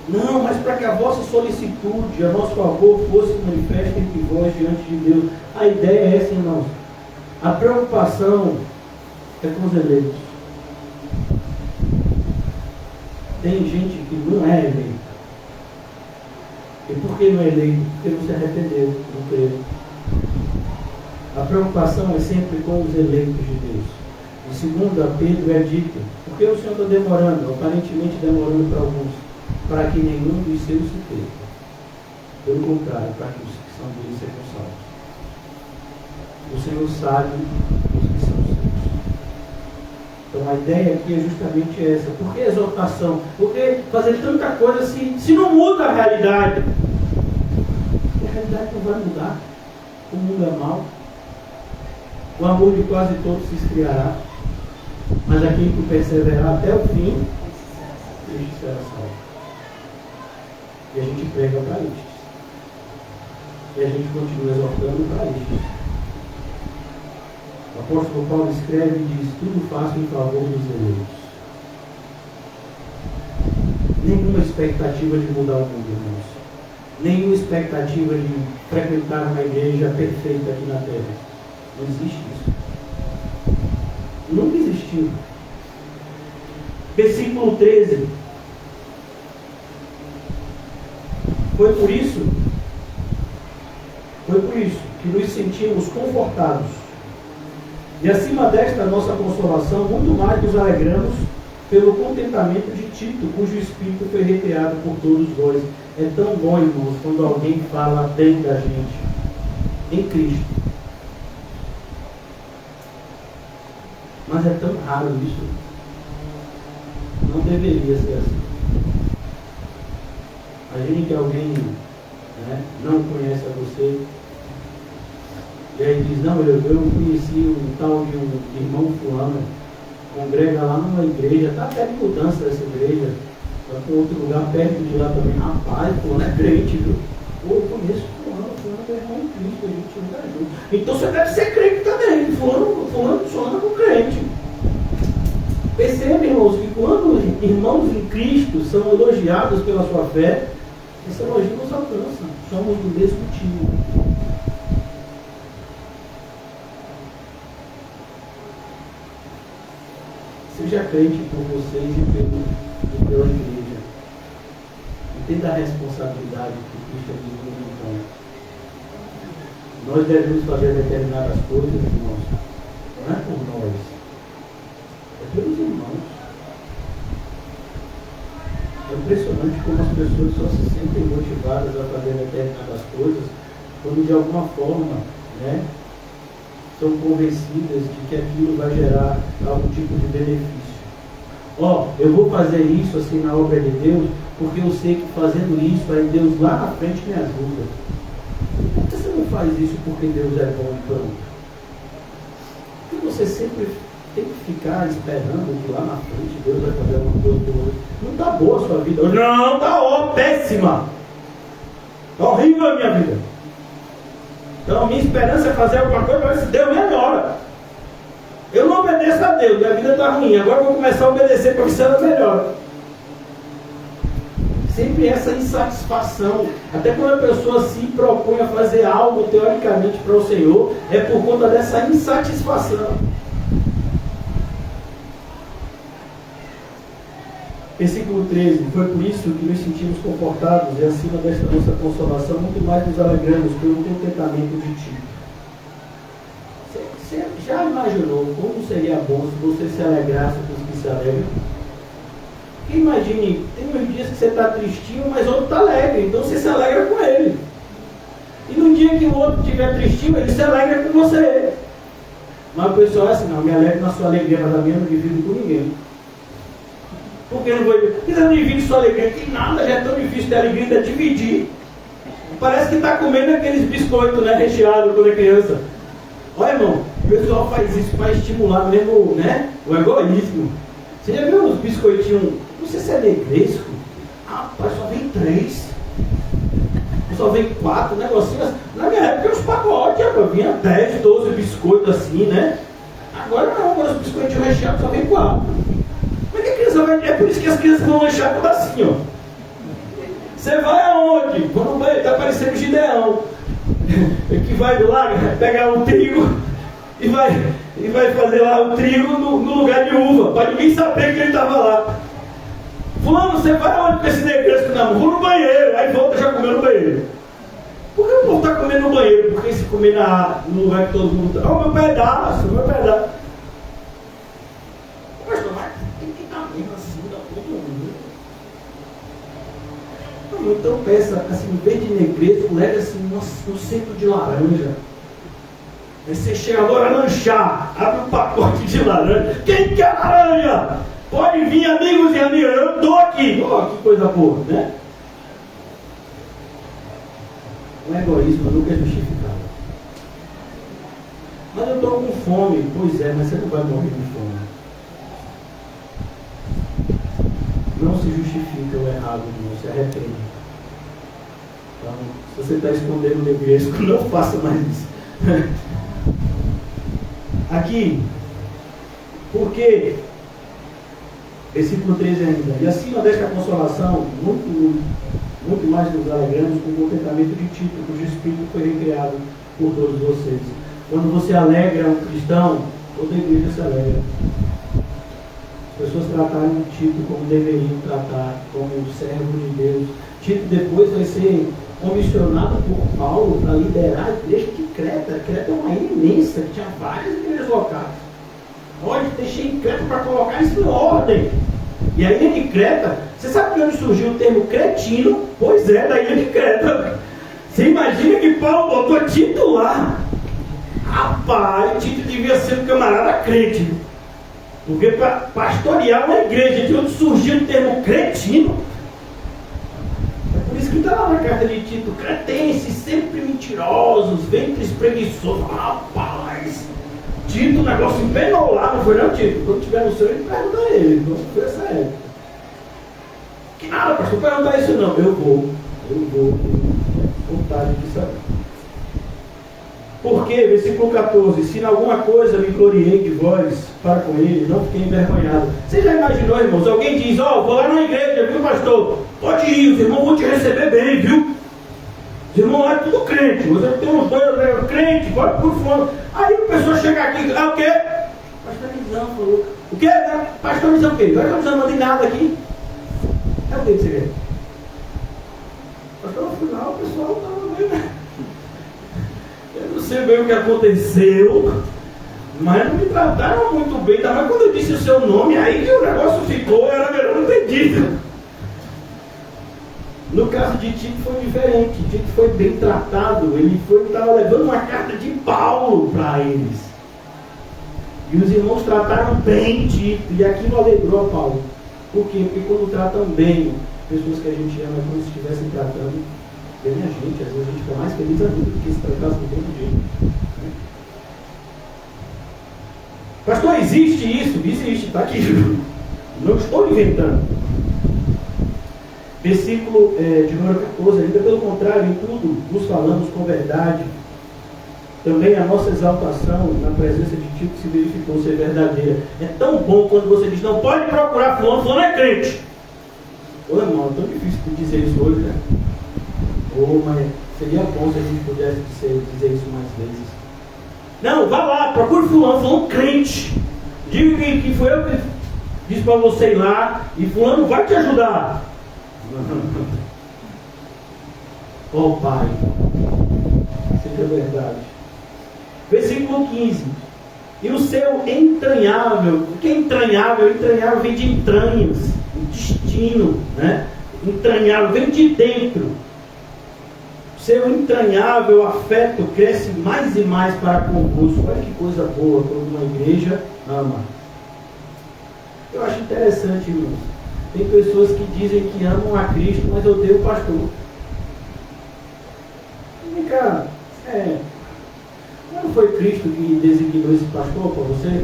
Não, mas para que a vossa solicitude a nosso favor fosse manifesta entre vós diante de Deus. A ideia é essa, irmãos. A preocupação é com os eleitos. Tem gente que não é eleito. E por que não é eleito? Porque não se arrependeu, não creu. A preocupação é sempre com os eleitos de Deus. E segundo a Pedro é dito: por que o Senhor está demorando? Aparentemente demorando para alguns, para que nenhum dos seus se perca. Pelo contrário, para que os que são deles sejam salvos. O Senhor sabe os que são seus. Então a ideia aqui é justamente essa. Por que exortação? Por que fazer tanta coisa se não muda a realidade? Porque a realidade não vai mudar. O mundo é mau. O amor de quase todos se esfriará. Mas aquele que perseverar até o fim, este será salvo. E a gente prega para estes. E a gente continua exortando para estes. O apóstolo Paulo escreve e diz: tudo faço em favor dos eleitos. Nenhuma expectativa de mudar o mundo, irmãos. Nenhuma expectativa de frequentar uma igreja perfeita aqui na terra. Não existe isso. Nunca existiu. Versículo 13. Foi por isso que nos sentimos confortados. E acima desta nossa consolação, muito mais nos alegramos pelo contentamento de Tito, cujo espírito foi reteado por todos vós. É tão bom, irmãos, quando alguém fala bem da gente em Cristo. Mas é tão raro isso. Não deveria ser assim. Imagine que alguém não conhece a você, e aí diz: não, eu conheci um tal de um irmão fulano, congrega lá numa igreja, está até de mudança dessa igreja, vai para outro lugar perto de lá também. Rapaz, fulano é crente, viu? Eu conheço fulano é irmão em Cristo, a gente não está junto. Então você deve ser crente também. Fulano com crente. Perceba, irmãos, que quando irmãos em Cristo são elogiados pela sua fé, esse elogio nos alcança. Somos do mesmo time. Seja crente por vocês e pela igreja. Entenda a responsabilidade que o cristianismo nos impõe. Nós devemos fazer determinadas coisas, irmãos, não é por nós, é pelos irmãos. É impressionante como as pessoas só se sentem motivadas a fazer determinadas coisas quando de alguma forma, né, são convencidas de que aquilo vai gerar algum tipo de benefício. Eu vou fazer isso assim na obra de Deus, porque eu sei que fazendo isso, aí Deus lá na frente me ajuda. Por que você não faz isso porque Deus é bom e pronto? Porque você sempre tem que ficar esperando que lá na frente Deus vai fazer alguma coisa por você. Não está boa a sua vida. Não, está péssima. Está horrível a minha vida. Então a minha esperança é fazer alguma coisa para ver se Deus melhora. Eu não obedeço a Deus, minha vida está ruim. Agora eu vou começar a obedecer para ver se ela melhora. Sempre essa insatisfação. Até quando a pessoa se propõe a fazer algo teoricamente para o Senhor, é por conta dessa insatisfação. Versículo 13. Foi por isso que nos sentimos confortados e acima desta nossa consolação, muito mais nos alegramos pelo contentamento de ti. Você já imaginou como seria bom se você se alegrasse com os que se alegram? Imagine, tem uns dias que você está tristinho, mas o outro está alegre, então você se alegra com ele. E no dia que o outro estiver tristinho, ele se alegra com você. Mas o pessoal é assim, não, me alegro na sua alegria, mas a minha não divido com ninguém. Por que não vou dividir? Por que não divide sua alegria? Que nada, já é tão difícil ter alegria, é dividir. Parece que está comendo aqueles biscoitos, né, recheados quando é criança. Olha, irmão, o pessoal faz isso para estimular mesmo, né, o egoísmo. Você já viu uns biscoitinhos, não sei se é negresco, rapaz, só vem 3, só vem 4 negocinhos. Na minha época os pacotes, vinha 10, 12 biscoitos assim, né? Agora não, agora os biscoitinhos recheados só vem 4. Mas que a criança vai, é por isso que as crianças vão lanchar tudo assim, ó. Você vai aonde? Vou no banheiro, tá parecendo Gideão. Que vai do lado, pegar o trigo e vai fazer lá o trigo no lugar de uva, para ninguém saber que ele estava lá. Fulano, você vai aonde com esse negresco? Não, vou no banheiro, aí volta já comer no banheiro. Por que o povo está comendo no banheiro? Porque se comer no lugar que todo mundo está. Meu pedaço. Pastor, mas tem que estar mesmo assim, da todo mundo. Então peça, assim, em vez de negresco, leva assim um centro de laranja. Aí você chega agora a lanchar, abre um pacote de laranja. Quem quer laranja? Pode vir, amigos e amigas, eu dou aqui. Que coisa boa, né? O egoísmo nunca é justificado. Mas eu estou com fome. Pois é, mas você não vai morrer de fome. Não se justifica o errado, não se arrepende. Então, se você está escondendo o negresco, não faça mais isso. Aqui, porque, versículo 13 ainda, e acima desta consolação, muito mais nos alegramos com o contentamento de Tito, cujo espírito foi recriado por todos vocês. Quando você alegra um cristão, toda a igreja se alegra. As pessoas trataram Tito como deveriam tratar, como um servo de Deus. Tito depois vai ser comissionado por Paulo para liderar a igreja de Creta. Creta é uma ilha imensa, que tinha várias igrejas locais. Olha, deixei em Creta para colocar isso em ordem. E a ilha de Creta, você sabe de onde surgiu o termo cretino? Pois é, da ilha de Creta. Você imagina que Paulo botou Tito lá. Rapaz, Tito devia ser um camarada crente. Porque para pastorear uma igreja de onde surgiu o termo cretino, é por isso que está lá na carta de Tito, cretenses, sempre mentirosos, ventres preguiçosos. Rapaz, Tito, o negócio empenou lá, não foi não, Tito? Quando tiver no céu, ele pergunta a ele, não foi essa época. Que nada, pastor, não perguntar isso não. Eu vou, vontade de saber. Porque, versículo 14, se em alguma coisa me gloriei de vós para com ele, não fiquei envergonhado. Você já imaginou, irmãos? Alguém diz, vou lá na igreja, viu, pastor? Pode ir, os irmãos vão te receber bem, viu? Os irmãos lá é tudo crente, você tem uns dois crente, pode por fora. Aí a pessoa chega aqui, o quê? Pastorizão falou. O quê? Pastorizão o quê? Agora não precisa mandar nada aqui. É o que você quer? Pastor, no final o pessoal estava vendo. Eu não sei bem o que aconteceu, mas não me trataram muito bem. Mas quando eu disse o seu nome, aí que o negócio ficou, era melhor não ter dito. No caso de Tito foi diferente. Tito foi bem tratado. Ele estava levando uma carta de Paulo para eles. E os irmãos trataram bem Tito. E aquilo alegrou a Paulo. Por quê? Porque quando tratam bem pessoas que a gente ama, é como se estivessem tratando bem a gente. Às vezes a gente fica mais feliz ainda do que se tratasse bem a gente. Pastor, existe isso? Existe, está aqui. Não estou inventando. Versículo de número 14, ainda pelo contrário, em tudo nos falamos com verdade. Também a nossa exaltação na presença de Tito se verificou ser verdadeira. É tão bom quando você diz, não pode procurar fulano, fulano é crente. Ô irmão, é tão difícil de dizer isso hoje, né? Ô, mas seria bom se a gente pudesse dizer isso mais vezes. Não, vá lá, procure fulano, fulano crente. Diga que foi eu que disse para você ir lá e fulano vai te ajudar. Oh Pai, seja verdade. Versículo 15. E o seu entranhável, o que é entranhável? Entranhável vem de entranhas, intestino, né? Entranhável, vem de dentro. Seu entranhável afeto cresce mais e mais para convosco. Olha que coisa boa quando uma igreja ama. Eu acho interessante, irmãos. Tem pessoas que dizem que amam a Cristo, mas odeiam o pastor. Vem cá, não foi Cristo que designou esse pastor para você?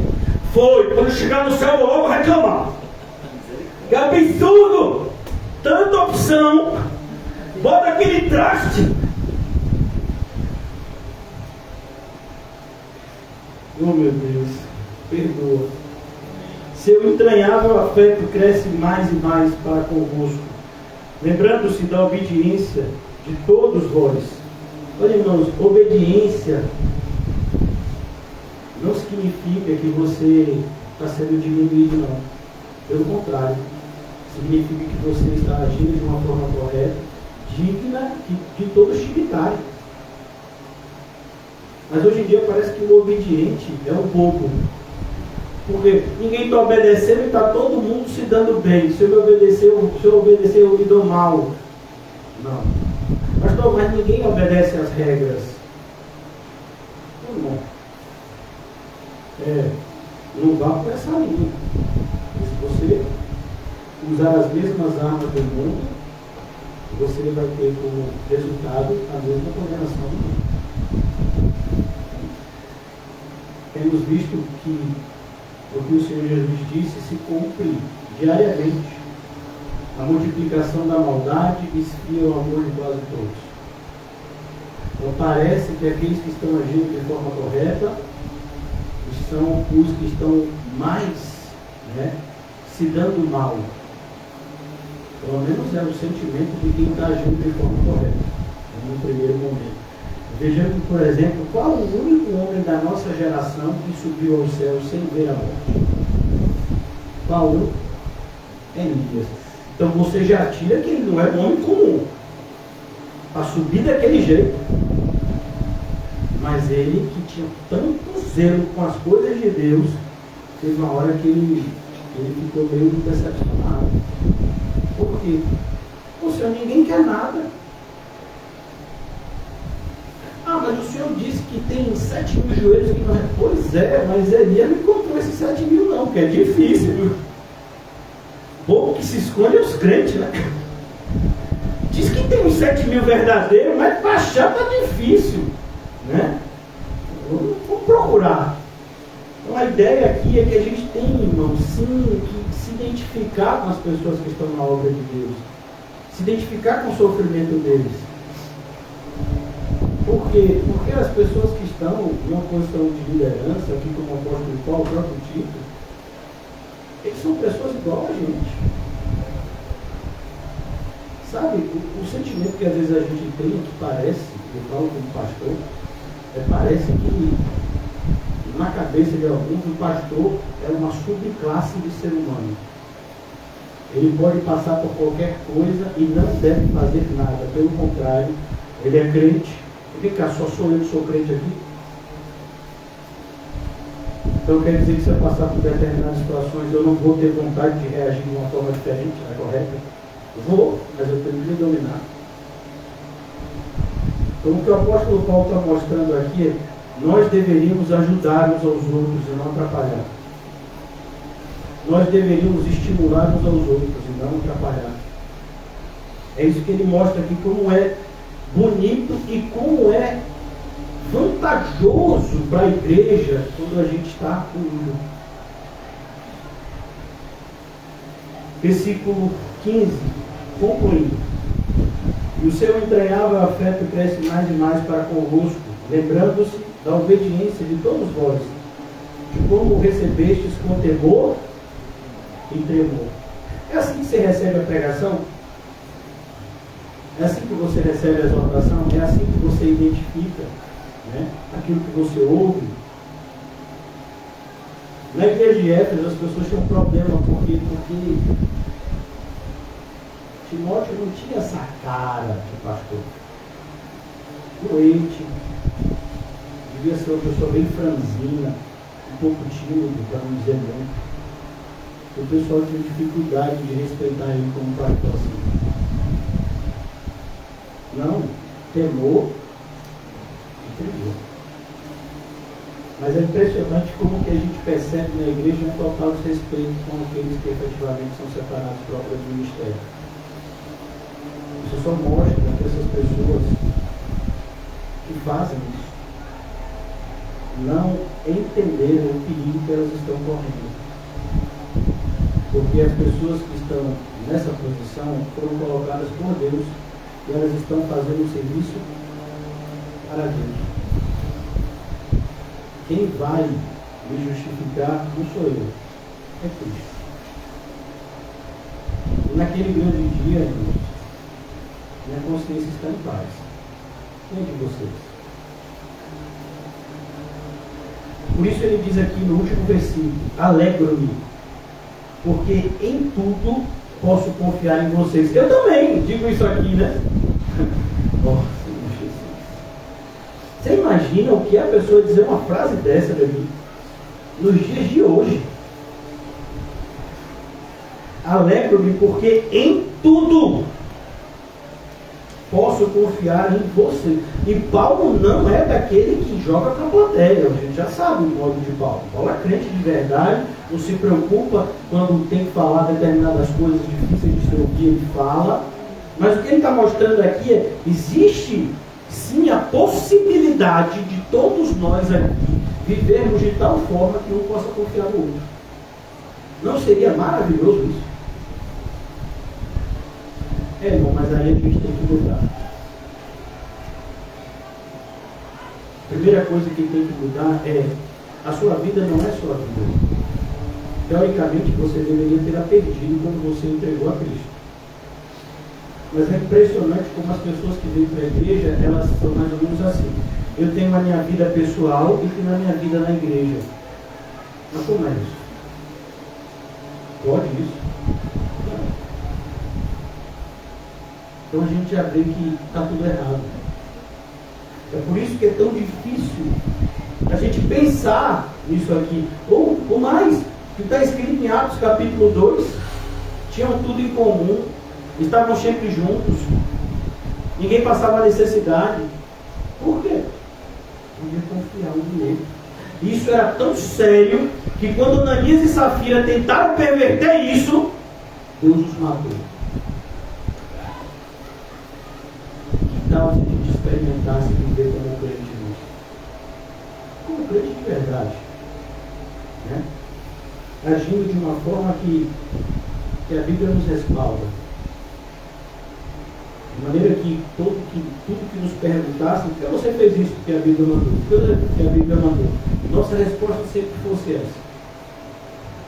Foi, quando chegar no céu eu vou logo reclamar. Que absurdo! Tanta opção, bota aquele traste. Oh meu Deus, perdoa. Seu entranhável afeto cresce mais e mais para convosco, lembrando-se da obediência de todos vós. Olha, irmãos, obediência não significa que você está sendo diminuído, não. Pelo contrário, significa que você está agindo de uma forma correta, digna de todos te imitarem. Mas hoje em dia parece que o obediente é um bobo. Porque ninguém está obedecendo e está todo mundo se dando bem. Se eu obedecer, eu me dou mal. Não. Pastor, mas ninguém obedece às regras. Não. Não vá por essa linha. Se você usar as mesmas armas do mundo, você vai ter como resultado a mesma condenação do mundo. Temos visto que o que o Senhor Jesus disse se cumpre diariamente. A multiplicação da maldade esfria o amor de quase todos. Então parece que aqueles que estão agindo de forma correta são os que estão mais se dando mal. Pelo menos é o sentimento de quem está agindo de forma correta, no primeiro momento. Vejamos, por exemplo, qual o único homem da nossa geração que subiu ao céu sem ver a morte? Paulo, Elias. Então você já tira que ele não é um homem comum para subir daquele jeito. Mas ele, que tinha tanto zelo com as coisas de Deus, teve uma hora que ele ficou meio decepcionado. Por quê? O Senhor, ninguém quer nada. Mas o Senhor disse que tem 7.000 joelhos que não é. Pois é, mas Elias não encontrou esses 7.000 não, que é difícil, viu? O povo que se esconde é os crentes, né? Diz que tem uns 7.000 verdadeiros, mas para achar tá difícil, né? Vamos procurar. Então a ideia aqui é que a gente tem, irmão, sim, que se identificar com as pessoas que estão na obra de Deus. Se identificar com o sofrimento deles. Por quê? Porque as pessoas que estão em uma posição de liderança, aqui como o apóstolo Paulo, o próprio Tito, eles são pessoas igual a gente. Sabe, o sentimento que às vezes a gente tem, que parece, eu falo como pastor, parece que na cabeça de alguns o pastor é uma subclasse de ser humano. Ele pode passar por qualquer coisa e não deve fazer nada. Pelo contrário, ele é crente. Vem cá, só sou eu que sou crente aqui. Então quer dizer que se eu passar por determinadas situações eu não vou ter vontade de reagir de uma forma diferente, é correta? Vou, mas eu tenho que me dominar. Então o que o apóstolo Paulo está mostrando aqui é: nós deveríamos ajudar uns aos outros e não atrapalhar. Nós deveríamos estimular uns aos outros e não atrapalhar. É isso que ele mostra aqui, como é bonito e como é vantajoso para a igreja quando a gente está unido. Versículo 15, concluindo: e o seu entranhável afeto cresce mais e mais para convosco, lembrando-se da obediência de todos vós, de como recebestes com temor e tremor. É assim que você recebe a pregação? É assim que você recebe a exortação? É assim que você identifica, né, aquilo que você ouve? Na igreja de Éfeso, as pessoas tinham um problema, porque Timóteo não tinha essa cara de pastor. Doente, devia ser uma pessoa bem franzina, um pouco tímido, para não dizer muito. O pessoal tinha dificuldade de respeitar ele como pastor assim. Não, temor e tremor. Mas é impressionante como que a gente percebe na igreja um total desrespeito com aqueles que efetivamente são separados do próprio ministério. Isso só mostra que essas pessoas que fazem isso não entenderam o perigo que elas estão correndo. Porque as pessoas que estão nessa posição foram colocadas por Deus e elas estão fazendo um serviço para Deus. Quem vai me justificar não sou eu, é Cristo. E naquele grande dia, irmãos, minha consciência está em paz. Quem é de vocês? Por isso ele diz aqui no último versículo: alegro-me, porque em tudo posso confiar em vocês. Eu também digo isso aqui, né? Nossa, Jesus. Você imagina o que é a pessoa dizer uma frase dessa daqui nos dias de hoje? Alegro-me porque em tudo posso confiar em você. E Paulo não é daquele que joga para a plateia. A gente já sabe o modo de Paulo. Paulo é crente de verdade, não se preocupa quando tem que falar determinadas coisas difíceis de se ouvir, ele fala. Mas o que ele está mostrando aqui é: existe sim a possibilidade de todos nós aqui vivermos de tal forma que um possa confiar no outro. Não seria maravilhoso isso? É, irmão, mas aí a gente tem que mudar. A primeira coisa que tem que mudar é: a sua vida não é sua vida. Teoricamente você deveria ter a perdido quando você entregou a Cristo. Mas é impressionante como as pessoas que vêm para a igreja, elas são mais ou menos assim: eu tenho a minha vida pessoal e tenho a minha vida na igreja. Mas como é isso? Pode isso? Não. Então a gente já vê que está tudo errado. É por isso que é tão difícil a gente pensar nisso aqui. Ou mais, que está escrito em Atos capítulo 2, tinham tudo em comum, estavam sempre juntos, ninguém passava necessidade. Por quê? Podia confiar um no outro. Isso era tão sério que quando Ananias e Safira tentaram perverter isso, Deus os matou. Que tal se a gente experimentasse viver como crente nisso? Como crente de verdade, né? Agindo de uma forma que a Bíblia nos respalda. De maneira que tudo que nos perguntassem: por que você fez isso? Porque a Bíblia mandou. Porque a Bíblia mandou. Nossa resposta sempre fosse essa.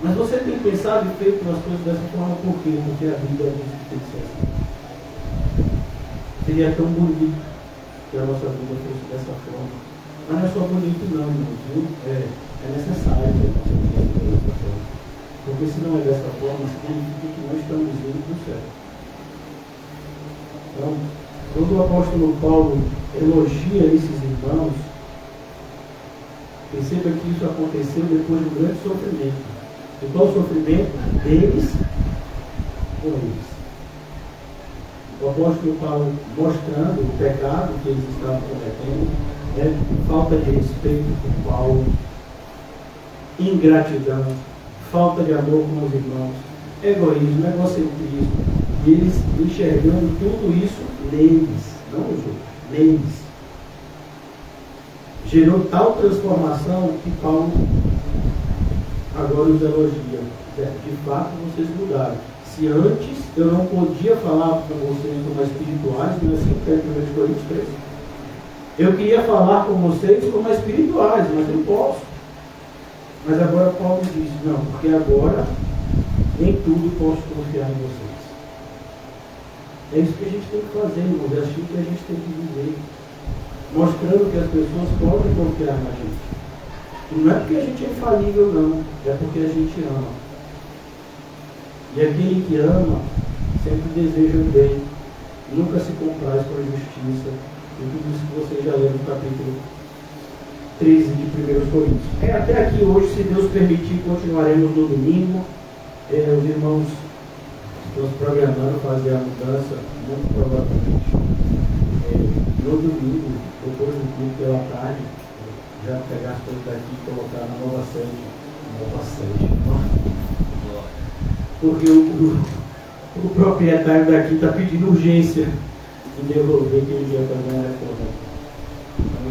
Mas você tem pensado e feito as coisas dessa forma por quê? Porque a Bíblia diz que tem que ser assim. Seria tão bonito que a nossa vida fosse dessa forma. Mas não é só bonito não, irmãos, viu? É necessário que a nossa vida seja dessa forma. Porque se não é dessa forma, significa que nós estamos indo para o céu. Então, quando o apóstolo Paulo elogia esses irmãos, perceba que isso aconteceu depois de um grande sofrimento. E qual o sofrimento? Deles com eles. O apóstolo Paulo mostrando o pecado que eles estavam cometendo, falta de respeito por Paulo, ingratidão, falta de amor com os irmãos, egoísmo, egocentrismo, e eles enxergando tudo isso neles, não nos outros, neles. Gerou tal transformação que Paulo agora os elogia. De fato, vocês mudaram. Se antes eu não podia falar com vocês como espirituais, não é assim que é 1 Coríntios 13. Eu queria falar com vocês como espirituais, mas não posso. Mas agora Paulo diz, não, porque agora em tudo posso confiar em vocês. É isso que a gente tem que fazer, irmãos, é assim que a gente tem que viver. Mostrando que as pessoas podem confiar na gente. E não é porque a gente é infalível, não, é porque a gente ama. E aquele que ama sempre deseja o bem, nunca se compraz com a justiça. E tudo isso que você já leu no capítulo 13 de 1 Coríntios. Até aqui hoje, se Deus permitir, continuaremos no domingo. Os irmãos estão se programando fazer a mudança, muito provavelmente no domingo, depois do culto pela tarde, já pegar as coisas daqui e colocar na nova sede. Porque o proprietário daqui está pedindo urgência em devolver que ele ia fazer uma reforma. Então,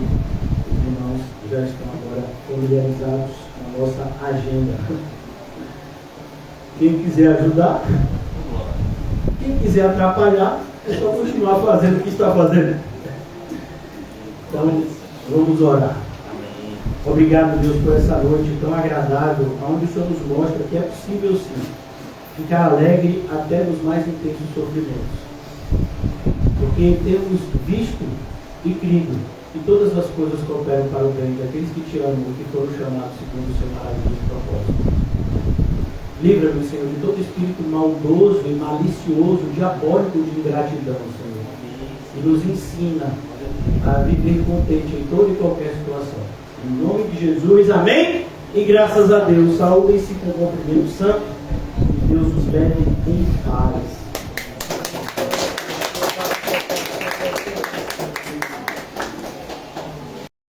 os irmãos já estão agora familiarizados com a nossa agenda. Quem quiser ajudar, quem quiser atrapalhar, é só continuar fazendo o que está fazendo. Então, vamos orar. Obrigado, Deus, por essa noite tão agradável, onde o Senhor nos mostra que é possível sim ficar alegre até nos mais intensos sofrimentos. Porque temos visto e crido que todas as coisas cooperam para o bem daqueles que te amam e que foram chamados segundo o seu maravilhoso propósito. Livra-nos, Senhor, de todo espírito maldoso e malicioso, diabólico de ingratidão, Senhor. E nos ensina a viver contente em toda e qualquer situação. Em nome de Jesus, amém? E graças a Deus, saúdem-se com o cumprimento santo. Deus os leve em paz.